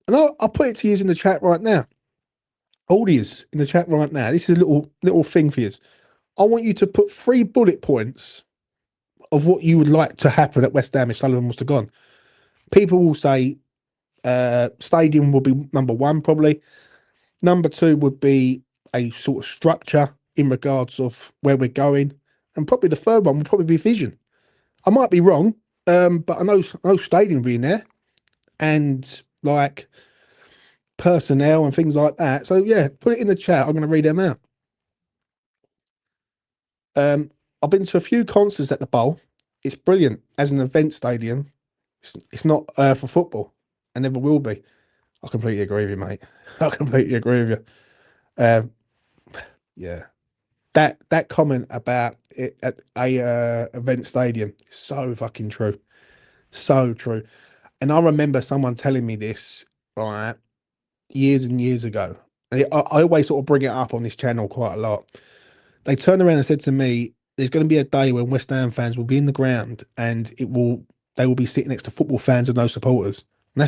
and I'll put it to you in the chat right now, audience in the chat right now. This is a little thing for you. I want you to put 3 bullet points of what you would like to happen at West Ham if Sullivan was to gone. People will say stadium will be number 1, probably. Number 2 would be a sort of structure in regards of where we're going. And probably the third one would probably be vision. I might be wrong, but I know stadium being there and like personnel and things like that. So yeah, put it in the chat. I'm going to read them out. I've been to a few concerts at the Bowl. It's brilliant as an event stadium. It's not for football, and never will be. I completely agree with you, mate. I completely agree with you. Um, yeah, that comment about it at a event stadium is so fucking true, so true. And I remember someone telling me this right years and years ago. I always sort of bring it up on this channel quite a lot. They turned around and said to me, "There's going to be a day when West Ham fans will be in the ground, and they will be sitting next to football fans and no supporters." And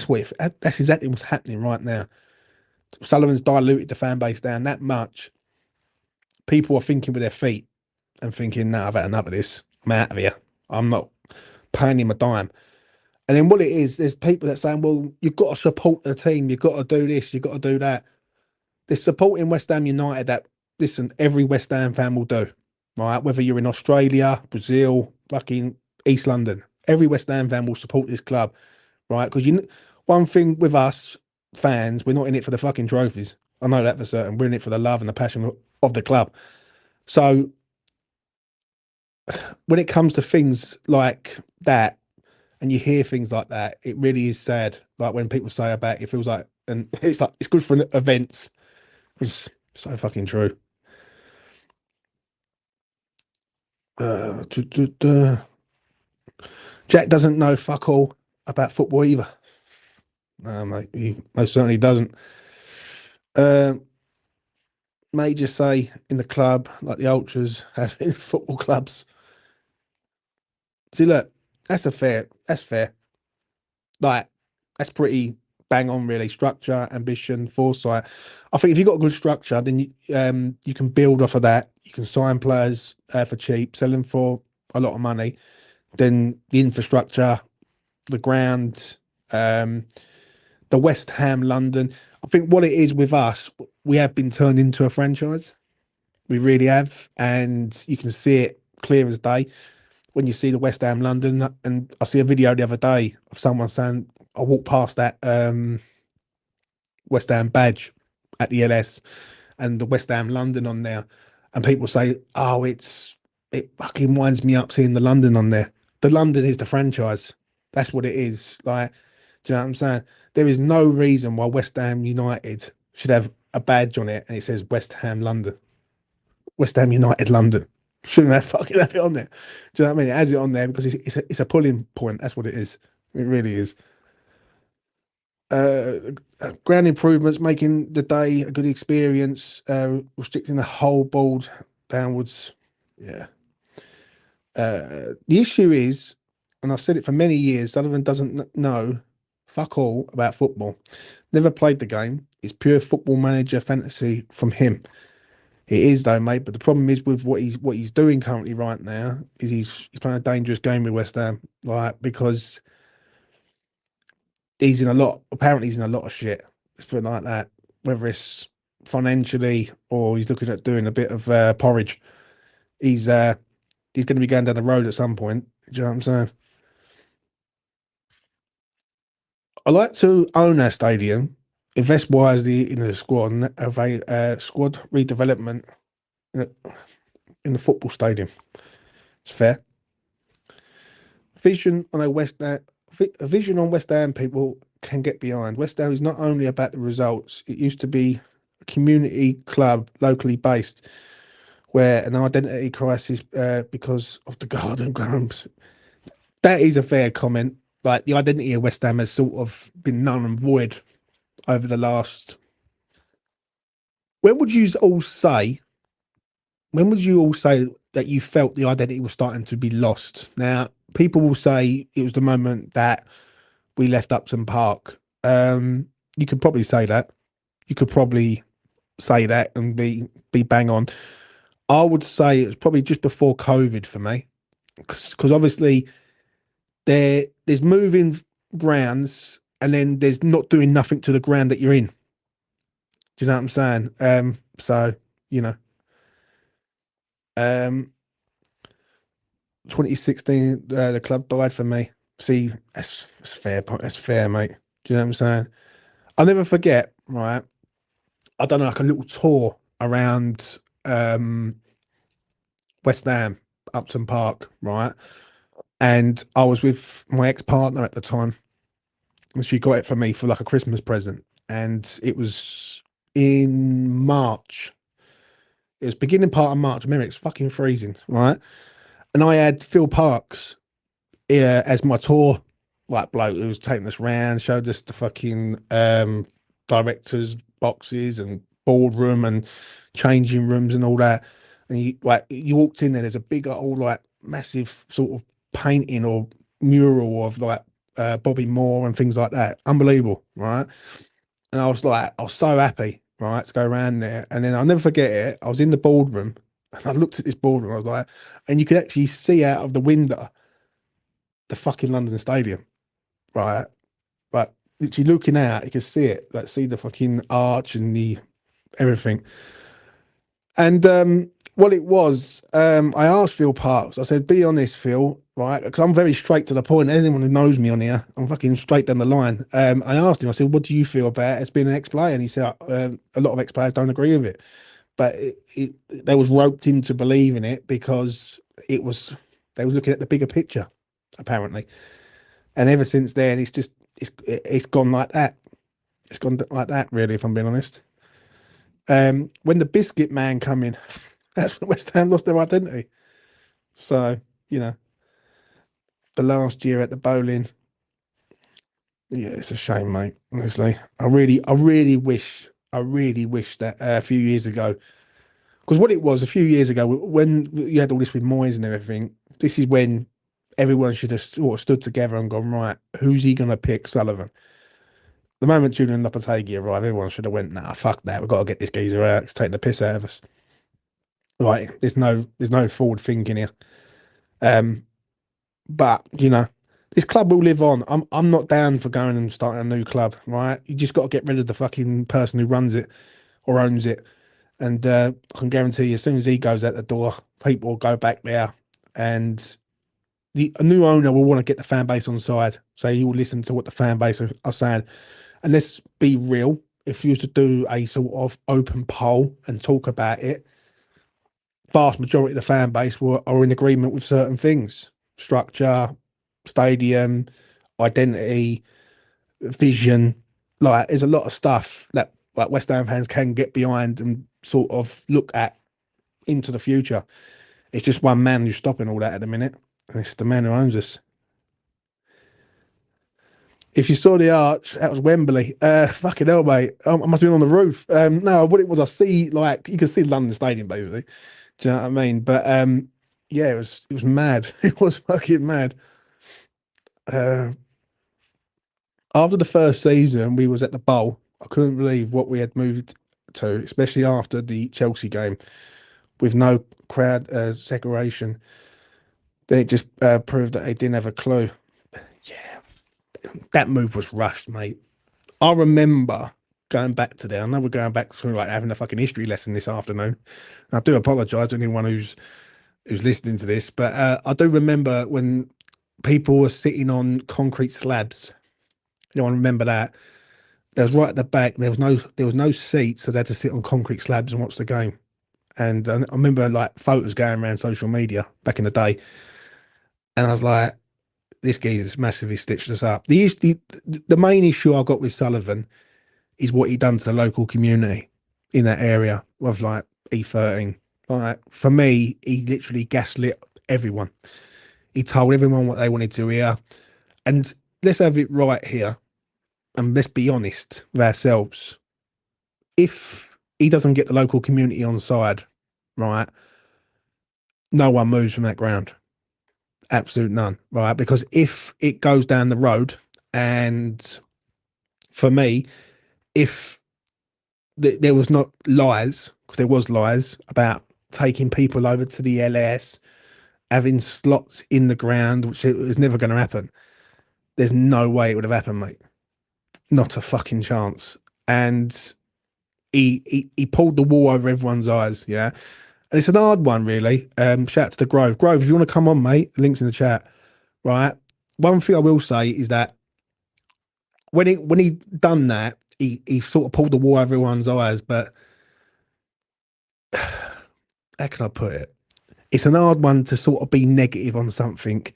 that's exactly what's happening right now. Sullivan's diluted the fan base down that much. People are thinking with their feet and thinking, "No, I've had enough of this. I'm out of here. I'm not paying him a dime." And then what it is, there's people that saying, "Well, you've got to support the team. You've got to do this. You've got to do that." There's supporting West Ham United that, listen, every West Ham fan will do, right? Whether you're in Australia, Brazil, fucking East London, every West Ham fan will support this club, right? Because one thing with us fans, we're not in it for the fucking trophies. I know that for certain. We're in it for the love and the passion of the club. So when it comes to things like that, and you hear things like that, it really is sad. Like when people say about it, feels like, and it's like it's good for events. It's so fucking true. Uh, Jack doesn't know fuck all about football either. No, mate, he most certainly doesn't. May just say in the club, like the ultras have in football clubs. See, look, that's fair. Like, that's pretty bang on, really. Structure, ambition, foresight. I think if you've got a good structure, then you can build off of that. You can sign players for cheap, sell them for a lot of money. Then the infrastructure, the ground, the West Ham London. I think what it is with us, we have been turned into a franchise. We really have, and you can see it clear as day when you see the West Ham London. And I see a video the other day of someone saying, "I walked past that West Ham badge at the LS and the West Ham London on there," and people say, "Oh, it fucking winds me up seeing the London on there." The London is the franchise. That's what it is. Like, do you know what I'm saying? There is no reason why West Ham United should have a badge on it and it says West Ham London, West Ham United London. Shouldn't have fucking have it on there. Do you know what I mean? It has it on there because it's a pulling point. That's what it is. It really is. Uh, Ground improvements, making the day a good experience, restricting the whole board downwards. Yeah. The issue is, and I've said it for many years, Sullivan doesn't know fuck all about football. Never played the game. It's pure football manager fantasy from him. It is though, mate. But the problem is with what he's doing currently right now is he's playing a dangerous game with West Ham, right? Because he's in a lot. Apparently, he's in a lot of shit. Let's put it like that. Whether it's financially or he's looking at doing a bit of porridge, he's uh he's going to be going down the road at some point. Do you know what I'm saying? I like to own our stadium, invest wisely in the squad, and have a squad redevelopment in, in the football stadium. It's fair. Vision on a a vision on West Ham people can get behind. West Ham is not only about the results; it used to be a community club, locally based, where an identity crisis because of the Garden Grumps. That is a fair comment. Like the identity of West Ham has sort of been null and void over the last. When would you all say? When would you all say that you felt the identity was starting to be lost? Now, people will say it was the moment that we left Upton Park. You could probably say that. You could probably say that and be bang on. I would say it was probably just before COVID for me, because obviously there's moving grounds and then there's not doing nothing to the ground that you're in. Do you know what I'm saying? So you know, um, 2016, the club died for me. See, that's fair. That's fair, mate. Do you know what I'm saying? I'll never forget. Right, I done like a little tour around West Ham, Upton Park, right, and I was with my ex partner at the time, and she got it for me for like a Christmas present, and it was in March. It was beginning part of March. I remember it's fucking freezing, right? And I had Phil Parks as my tour like bloke who was taking us round, showed us the fucking directors' boxes and boardroom and changing rooms and all that. And you walked in there, there's a big old like massive sort of painting or mural of like Bobby Moore and things like that. Unbelievable, right? And I was so happy, right, to go around there. And then I'll never forget it. I was in the boardroom and I looked at this boardroom. I was like, and you could actually see out of the window the fucking London Stadium, right? Like literally looking out, you can see it, like see the fucking arch and the everything. And what it was, I asked Phil Parks. I said, "Be honest, Phil, right? Because I'm very straight to the point. Anyone who knows me on here, I'm fucking straight down the line." I asked him. I said, "What do you feel about it as being an ex-player?" And he said, "A lot of ex-players don't agree with it, but they was roped into believing it because it was they was looking at the bigger picture, apparently." And ever since then, it's gone like that. It's gone like that, really. If I'm being honest. When the Biscuit Man come in, that's when West Ham lost their identity. So you know, the last year at the bowling, yeah, it's a shame, mate. Honestly, I really wish that a few years ago, because what it was a few years ago when you had all this with Moyes and everything, this is when everyone should have sort of stood together and gone, right, who's he going to pick, Sullivan? The moment Julian Lopetegui arrived, everyone should have went, nah, fuck that. We've got to get this geezer out. It's taking the piss out of us. Right. There's no forward thinking here. Um, but you know, this club will live on. I'm not down for going and starting a new club, right? You just got to get rid of the fucking person who runs it or owns it. And I can guarantee you, as soon as he goes out the door, people will go back there and a new owner will want to get the fan base on side. So he will listen to what the fan base are saying. And let's be real, if you was to do a sort of open poll and talk about it, vast majority of the fan base are in agreement with certain things: structure, stadium, identity, vision. Like, there's a lot of stuff that like West Ham fans can get behind and sort of look at into the future. It's just one man who's stopping all that at the minute, and it's the man who owns us. If you saw the arch, that was Wembley. Fucking hell, mate. I must have been on the roof. No, what it was, I see, like, you could see London Stadium, basically. Do you know what I mean? But yeah, it was mad. It was fucking mad. Uh, After the first season, we was at the Bowl. I couldn't believe what we had moved to, especially after the Chelsea game with no crowd separation. Then it just proved that they didn't have a clue. Yeah, that move was rushed, mate. I remember going back to there. I know we're going back to like having a fucking history lesson this afternoon. I do apologise to anyone who's listening to this, but I do remember when people were sitting on concrete slabs. You know, I remember that. There was right at the back. There was no seats, so they had to sit on concrete slabs and watch the game. And I remember like photos going around social media back in the day, and I was like, "This geezer's massively stitched us up." The main issue I got with Sullivan is what he done to the local community in that area of like E13. Like for me, he literally gaslit everyone. He told everyone what they wanted to hear. And let's have it right here, and let's be honest with ourselves. If he doesn't get the local community on side, right, no one moves from that ground. Absolute none, right? Because if it goes down the road, and for me, if there was not lies, because there was lies about taking people over to the LS, having slots in the ground, which it was never going to happen. There's no way it would have happened, mate. Not a fucking chance. And he pulled the wool over everyone's eyes, yeah. And it's an hard one, really. Shout out to the Grove. Grove, if you want to come on, mate, links in the chat. Right. One thing I will say is that when he done that, he sort of pulled the wool over everyone's eyes, but how can I put it? It's an hard one to sort of be negative on something,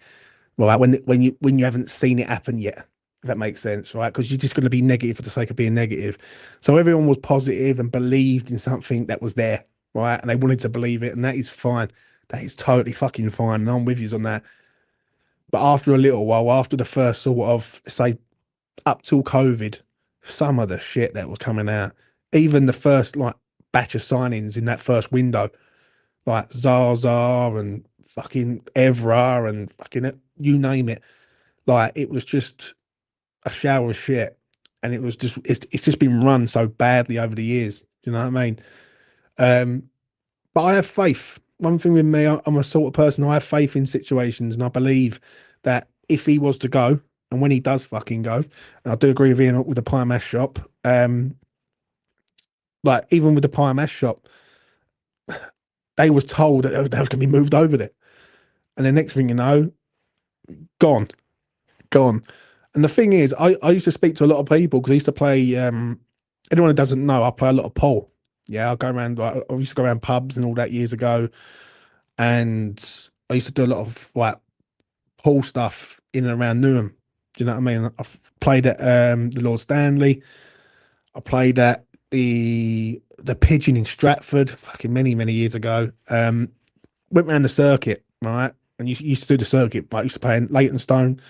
right? When you haven't seen it happen yet, if that makes sense, right? Because you're just going to be negative for the sake of being negative. So everyone was positive and believed in something that was there, right? And they wanted to believe it, and that is fine. That is totally fucking fine, and I'm with you on that. But after a little while, after the first sort of say up till COVID, some of the shit that was coming out, even the first like batch of signings in that first window, like Zaza and fucking Evra and fucking you name it. Like it was just a shower of shit, and it's just been run so badly over the years. Do you know what I mean? Um, but I have faith. One thing with me, I'm a sort of person. I have faith in situations, and I believe that if he was to go, and when he does fucking go, and I do agree with Ian with the pie mash shop. Like even with the pie mash shop, they was told that they was going to be moved over there, and the next thing you know, gone, gone. And the thing is, I used to speak to a lot of people because I used to play. Anyone who doesn't know, I play a lot of pool. Yeah, I go around. Like, I used to go around pubs and all that years ago, and I used to do a lot of like pool stuff in and around Newham. Do you know what I mean? I've played at the Lord Stanley. I played at the Pigeon in Stratford, fucking many years ago. Went around the circuit, right? And you used to do the circuit, like used to play in Leytonstone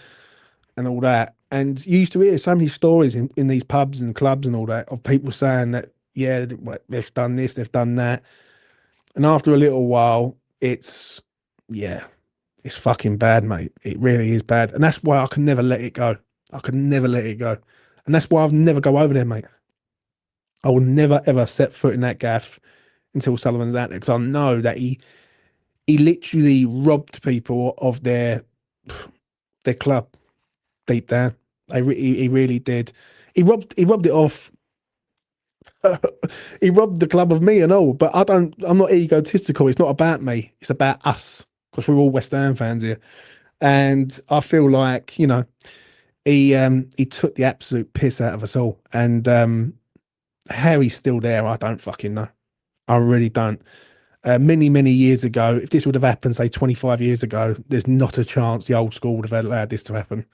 and all that. And you used to hear so many stories in these pubs and clubs and all that of people saying that, yeah, they've done this, they've done that. And after a little while, yeah, it's fucking bad, mate. It really is bad. And that's why I can never let it go. I can never let it go. And that's why I've never go over there, mate. I will never ever set foot in that gaff until Sullivan's out there because I know that he literally robbed people of their club deep down. He really did. He robbed it off. He robbed the club of me and all. But I'm not egotistical. It's not about me. It's about us because we're all West Ham fans here. And I feel like he took the absolute piss out of us all. And how he's still there, I don't fucking know. I really don't. Many years ago, if this would have happened, say 25 years ago, there's not a chance the old school would have allowed this to happen.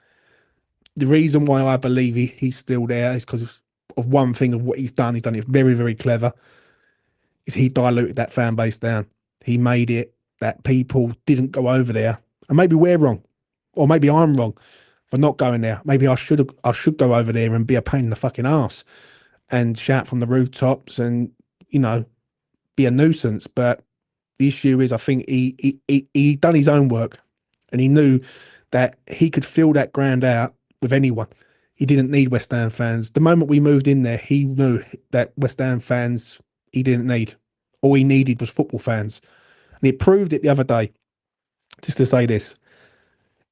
The reason why I believe he's still there is because of one thing of what he's done. He's done it very clever. Is he diluted that fan base down? He made it. that people didn't go over there, and maybe we're wrong, or maybe I'm wrong for not going there. Maybe I should go over there and be a pain in the fucking ass and shout from the rooftops and you know be a nuisance. But the issue is, I think he done his own work, and he knew that he could fill that ground out with anyone. He didn't need West Ham fans. The moment we moved in there, he knew that West Ham fans he didn't need. All he needed was football fans, and it proved it the other day. Just to say this,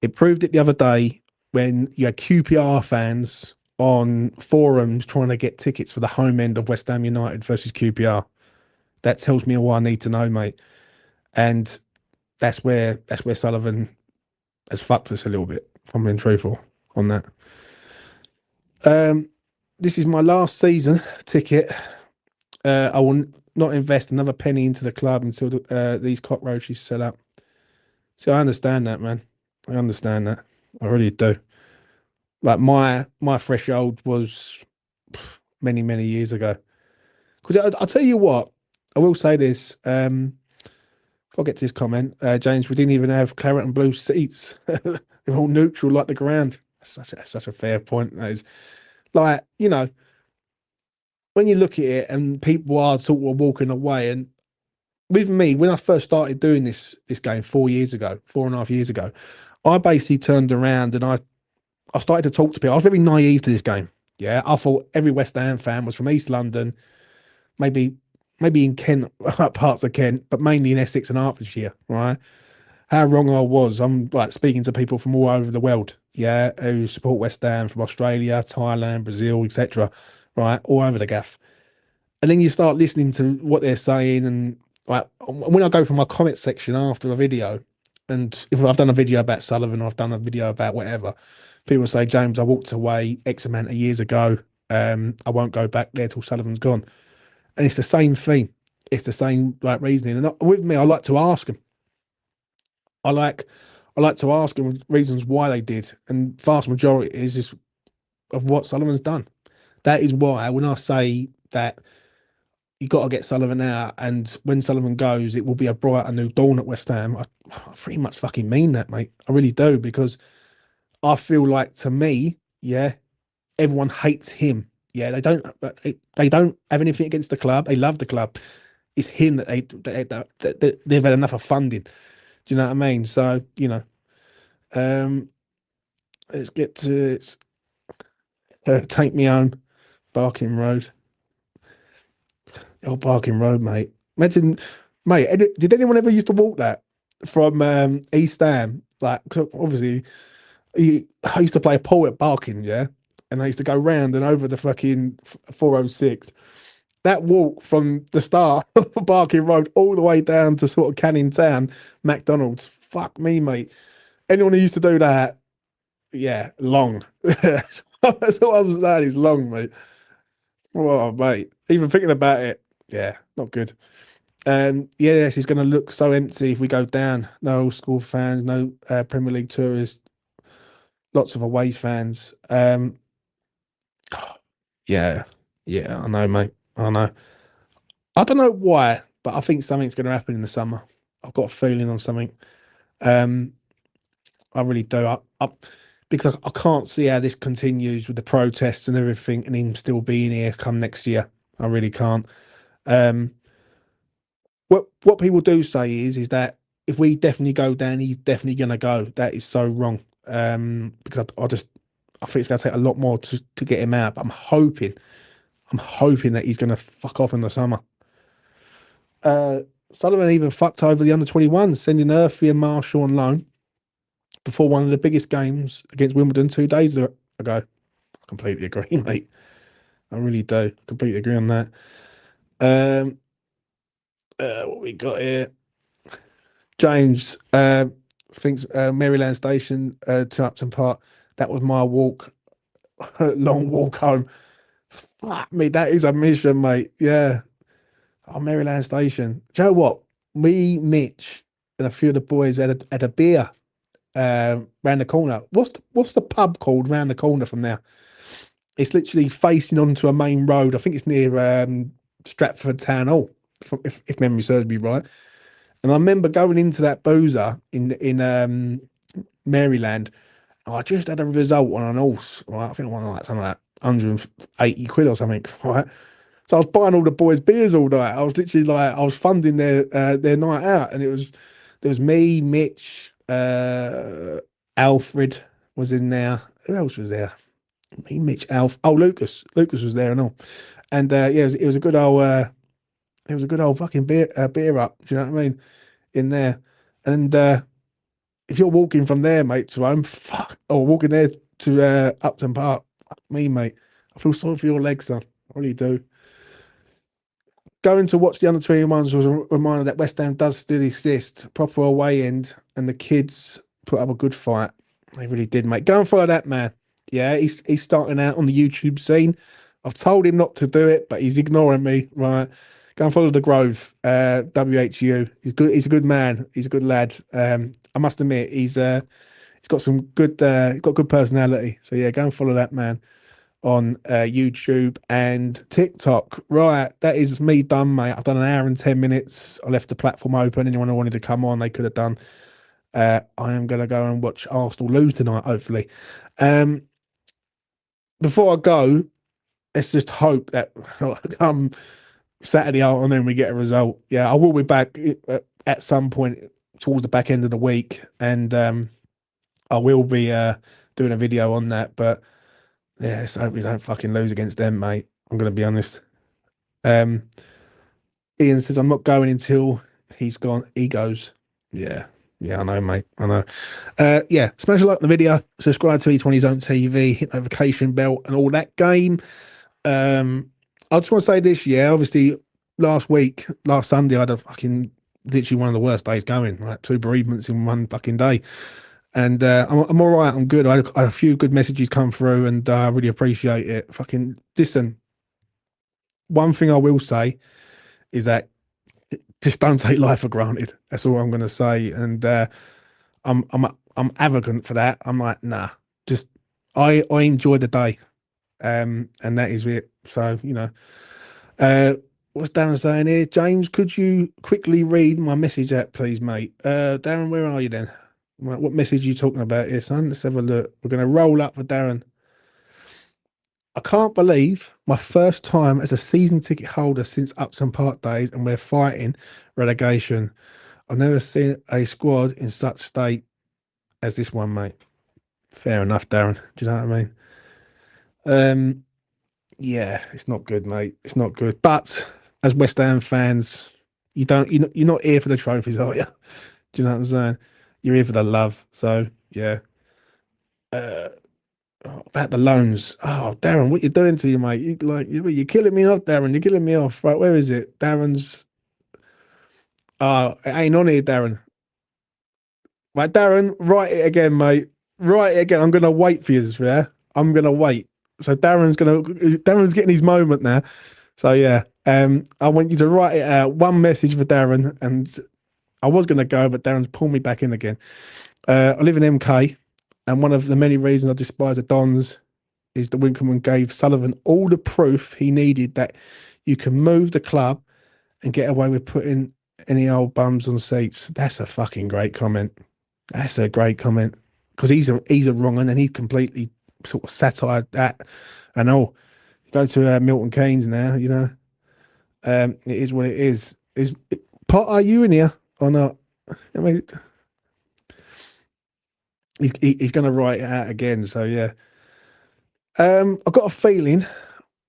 it proved it the other day when you had QPR fans on forums trying to get tickets for the home end of West Ham United versus QPR. That tells me all I need to know, mate. And that's where Sullivan has fucked us a little bit, if I'm being truthful on that. Um, this is my last season ticket. I will not invest another penny into the club until these cockroaches sell up. So I understand that, man. I understand that. I really do. Like my threshold was many years ago. Because I'll tell you what, I will say this. If I get to this comment, James, we didn't even have claret and blue seats. They're all neutral like the ground. That's such a fair point. That is, like, when you look at it and people are sort of walking away, and with me, when I first started doing this game 4 years ago, 4.5 years ago, I basically turned around and I started to talk to people. I was very naive to this game. Yeah, I thought every West Ham fan was from East London, maybe in Kent, parts of Kent, but mainly in Essex and Hertfordshire, right? How wrong I was. I'm like speaking to people from all over the world, yeah, who support West Ham, from Australia, Thailand, Brazil, etc., right, all over the gaff. And then you start listening to what they're saying, and like when I go from my comment section after a video, and if I've done a video about Sullivan or I've done a video about whatever, people say, James, I walked away X amount of years ago. I won't go back there till Sullivan's gone. And it's the same thing. It's the same like reasoning. And with me, I like to ask them. I like I like to ask them reasons why they did, and vast majority is just of what Sullivan's done. That is why when I say that you got to get Sullivan out, and when Sullivan goes, it will be a brighter new dawn at West Ham. I pretty much fucking mean that, mate. I really do, because I feel like, to me, yeah, everyone hates him. Yeah, they don't have anything against the club. They love the club. It's him that they've had enough of funding. Do you know what I mean? So um, let's get to Take Me Home, Barking Road. Oh, Barking Road, mate. Imagine, mate. Did anyone ever used to walk that from East Ham? Like, 'cause obviously, I used to play a pool at Barking, yeah, and I used to go round and over the fucking 406. That walk from the start of Barking Road all the way down to sort of Canning Town, McDonald's. Fuck me, mate. Anyone who used to do that, yeah, long. That's what I'm saying. Is long, mate. Oh, mate. Even thinking about it, yeah, not good. Yes, it's going to look so empty if we go down. No school fans, no Premier League tourists, lots of away fans. Yeah, yeah, I know, mate. I know. I don't know why, but I think something's going to happen in the summer. I've got a feeling on something. Um, I really do. Because I can't see how this continues with the protests and everything, and him still being here come next year. I really can't. Um, what people do say is that if we definitely go down, he's definitely going to go. That is so wrong. Because I think it's going to take a lot more to get him out. But I'm hoping that he's going to fuck off in the summer. Uh, Sullivan even fucked over the under 21s, sending Earthy and Marshall on loan before one of the biggest games against Wimbledon 2 days ago. I completely agree, mate. I really do. Completely agree on that. Um, what we got here? James thinks Maryland Station to Upton Park. That was my walk, long walk home. Fuck me, that is a mission, mate. Yeah. Oh, Maryland Station. Do you know what? Me, Mitch, and a few of the boys had a beer round the corner. What's the pub called round the corner from there? It's literally facing onto a main road. I think it's near Stratford Town Hall, if memory serves me right. And I remember going into that boozer in Maryland. I just had a result on an horse. Right? I think I won like something like 180 quid or something. Right. So I was buying all the boys beers all night. I was literally like, I was funding their night out, and there was me, Mitch, Alfred was in there. Who else was there? Me, Mitch, Alf. Oh, Lucas was there and all. And yeah, it was a good old it was a good old fucking beer up. Do you know what I mean? In there, and if you're walking from there, mate, to home, fuck, or walking there to Upton Park, fuck me, mate. I feel sorry for your legs, son. I really do. Going to watch the under 21s was a reminder that West Ham does still exist. Proper away end, and the kids put up a good fight. They really did, mate. Go and follow that man. Yeah, he's starting out on the YouTube scene. I've told him not to do it, but he's ignoring me. Right, go and follow the Grove. WHU. He's good. He's a good man. He's a good lad. I must admit, he's got some good. He's got good personality. So yeah, go and follow that man on YouTube and TikTok. Right, that is me done, mate. I've done an hour and 10 minutes. I left the platform open. Anyone who wanted to come on, they could have done. I am going to go and watch Arsenal lose tonight, hopefully. Um, before I go, let's just hope that come Saturday on, then we get a result. Yeah, I will be back at some point towards the back end of the week, and I will be doing a video on that. But yeah, so hope we don't fucking lose against them, mate. I'm going to be honest. Um, Ian says I'm not going until he's gone. He goes. Yeah, yeah, I know, mate. I know. Yeah, smash a like on the video, subscribe to E20 Zone TV, hit notification bell, and all that game. I just want to say this, yeah, obviously last Sunday, I had a fucking literally one of the worst days going, like two bereavements in one fucking day. And I'm all right. I'm good. I had a few good messages come through, and I really appreciate it. Fucking listen. One thing I will say is that just don't take life for granted. That's all I'm going to say. And I'm I'm I'm arrogant for that. I'm like, nah. Just I enjoy the day, and that is it. So uh, what's Darren saying here? James, could you quickly read my message out, please, mate? Darren, where are you then? What message are you talking about here, son? Let's have a look. We're going to roll up for Darren. I can't believe my first time as a season ticket holder since Upton Park days, and we're fighting relegation. I've never seen a squad in such state as this one, mate. Fair enough, Darren. Do you know what I mean? Um, yeah, it's not good, mate. It's not good. But as West Ham fans, you're not here for the trophies, are you? Do you know what I'm saying? You're here for the love. So yeah. Uh, about the loans. Oh, Darren, what you doing to you, mate? You're killing me off, Darren. You're killing me off. Right, where is it? Darren's. Oh, it ain't on here, Darren. Right, Darren, write it again, mate. Write it again. I'm gonna wait for you, yeah. I'm gonna wait. So Darren's getting his moment now. So yeah, I want you to write it out. One message for Darren, and I was gonna go, but Darren's pulled me back in again. I live in MK, and one of the many reasons I despise the Dons is that Winkelman gave Sullivan all the proof he needed that you can move the club and get away with putting any old bums on seats. That's a fucking great comment. That's a great comment because he's a wrong one, and he completely sort of satired that and all. Go to Milton Keynes now, it is what it is. Is Pot? Are you in here or not? I mean, he's going to write it out again. So yeah, I've got a feeling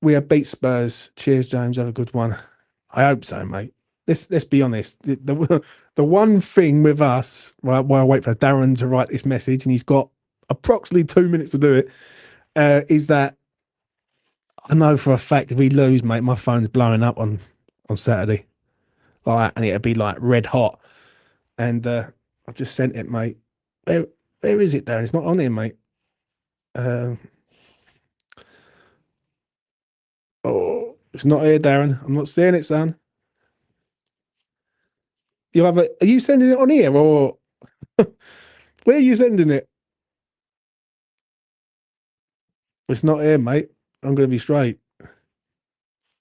we have beat Spurs. Cheers, James. Have a good one. I hope so, mate. Let's be honest. The one thing with us, right, while I wait for Darren to write this message, and he's got approximately 2 minutes to do it, is that I know for a fact if we lose, mate, my phone's blowing up on Saturday, like, and it'll be like red hot. And I've just sent it, mate. Where where is it, Darren? It's not on here, mate. Um, oh, it's not here, Darren. I'm not seeing it, son. Are you sending it on here or where are you sending it? It's not here, mate. I'm going to be straight.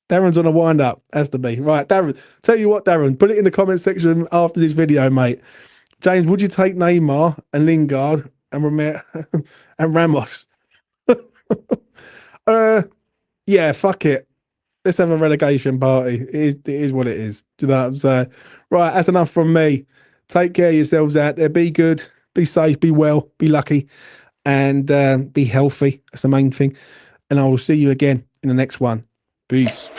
Darren's on a wind up, has to be. Right, Darren, tell you what, Darren, put it in the comment section after this video, mate. James, would you take Neymar and Lingard and and Ramos? Yeah, fuck it. Let's have a relegation party. It is what it is. Do you know what I'm saying? Right, that's enough from me. Take care of yourselves out there. Be good, be safe, be well, be lucky, and be healthy. That's the main thing. And I will see you again in the next one. Peace.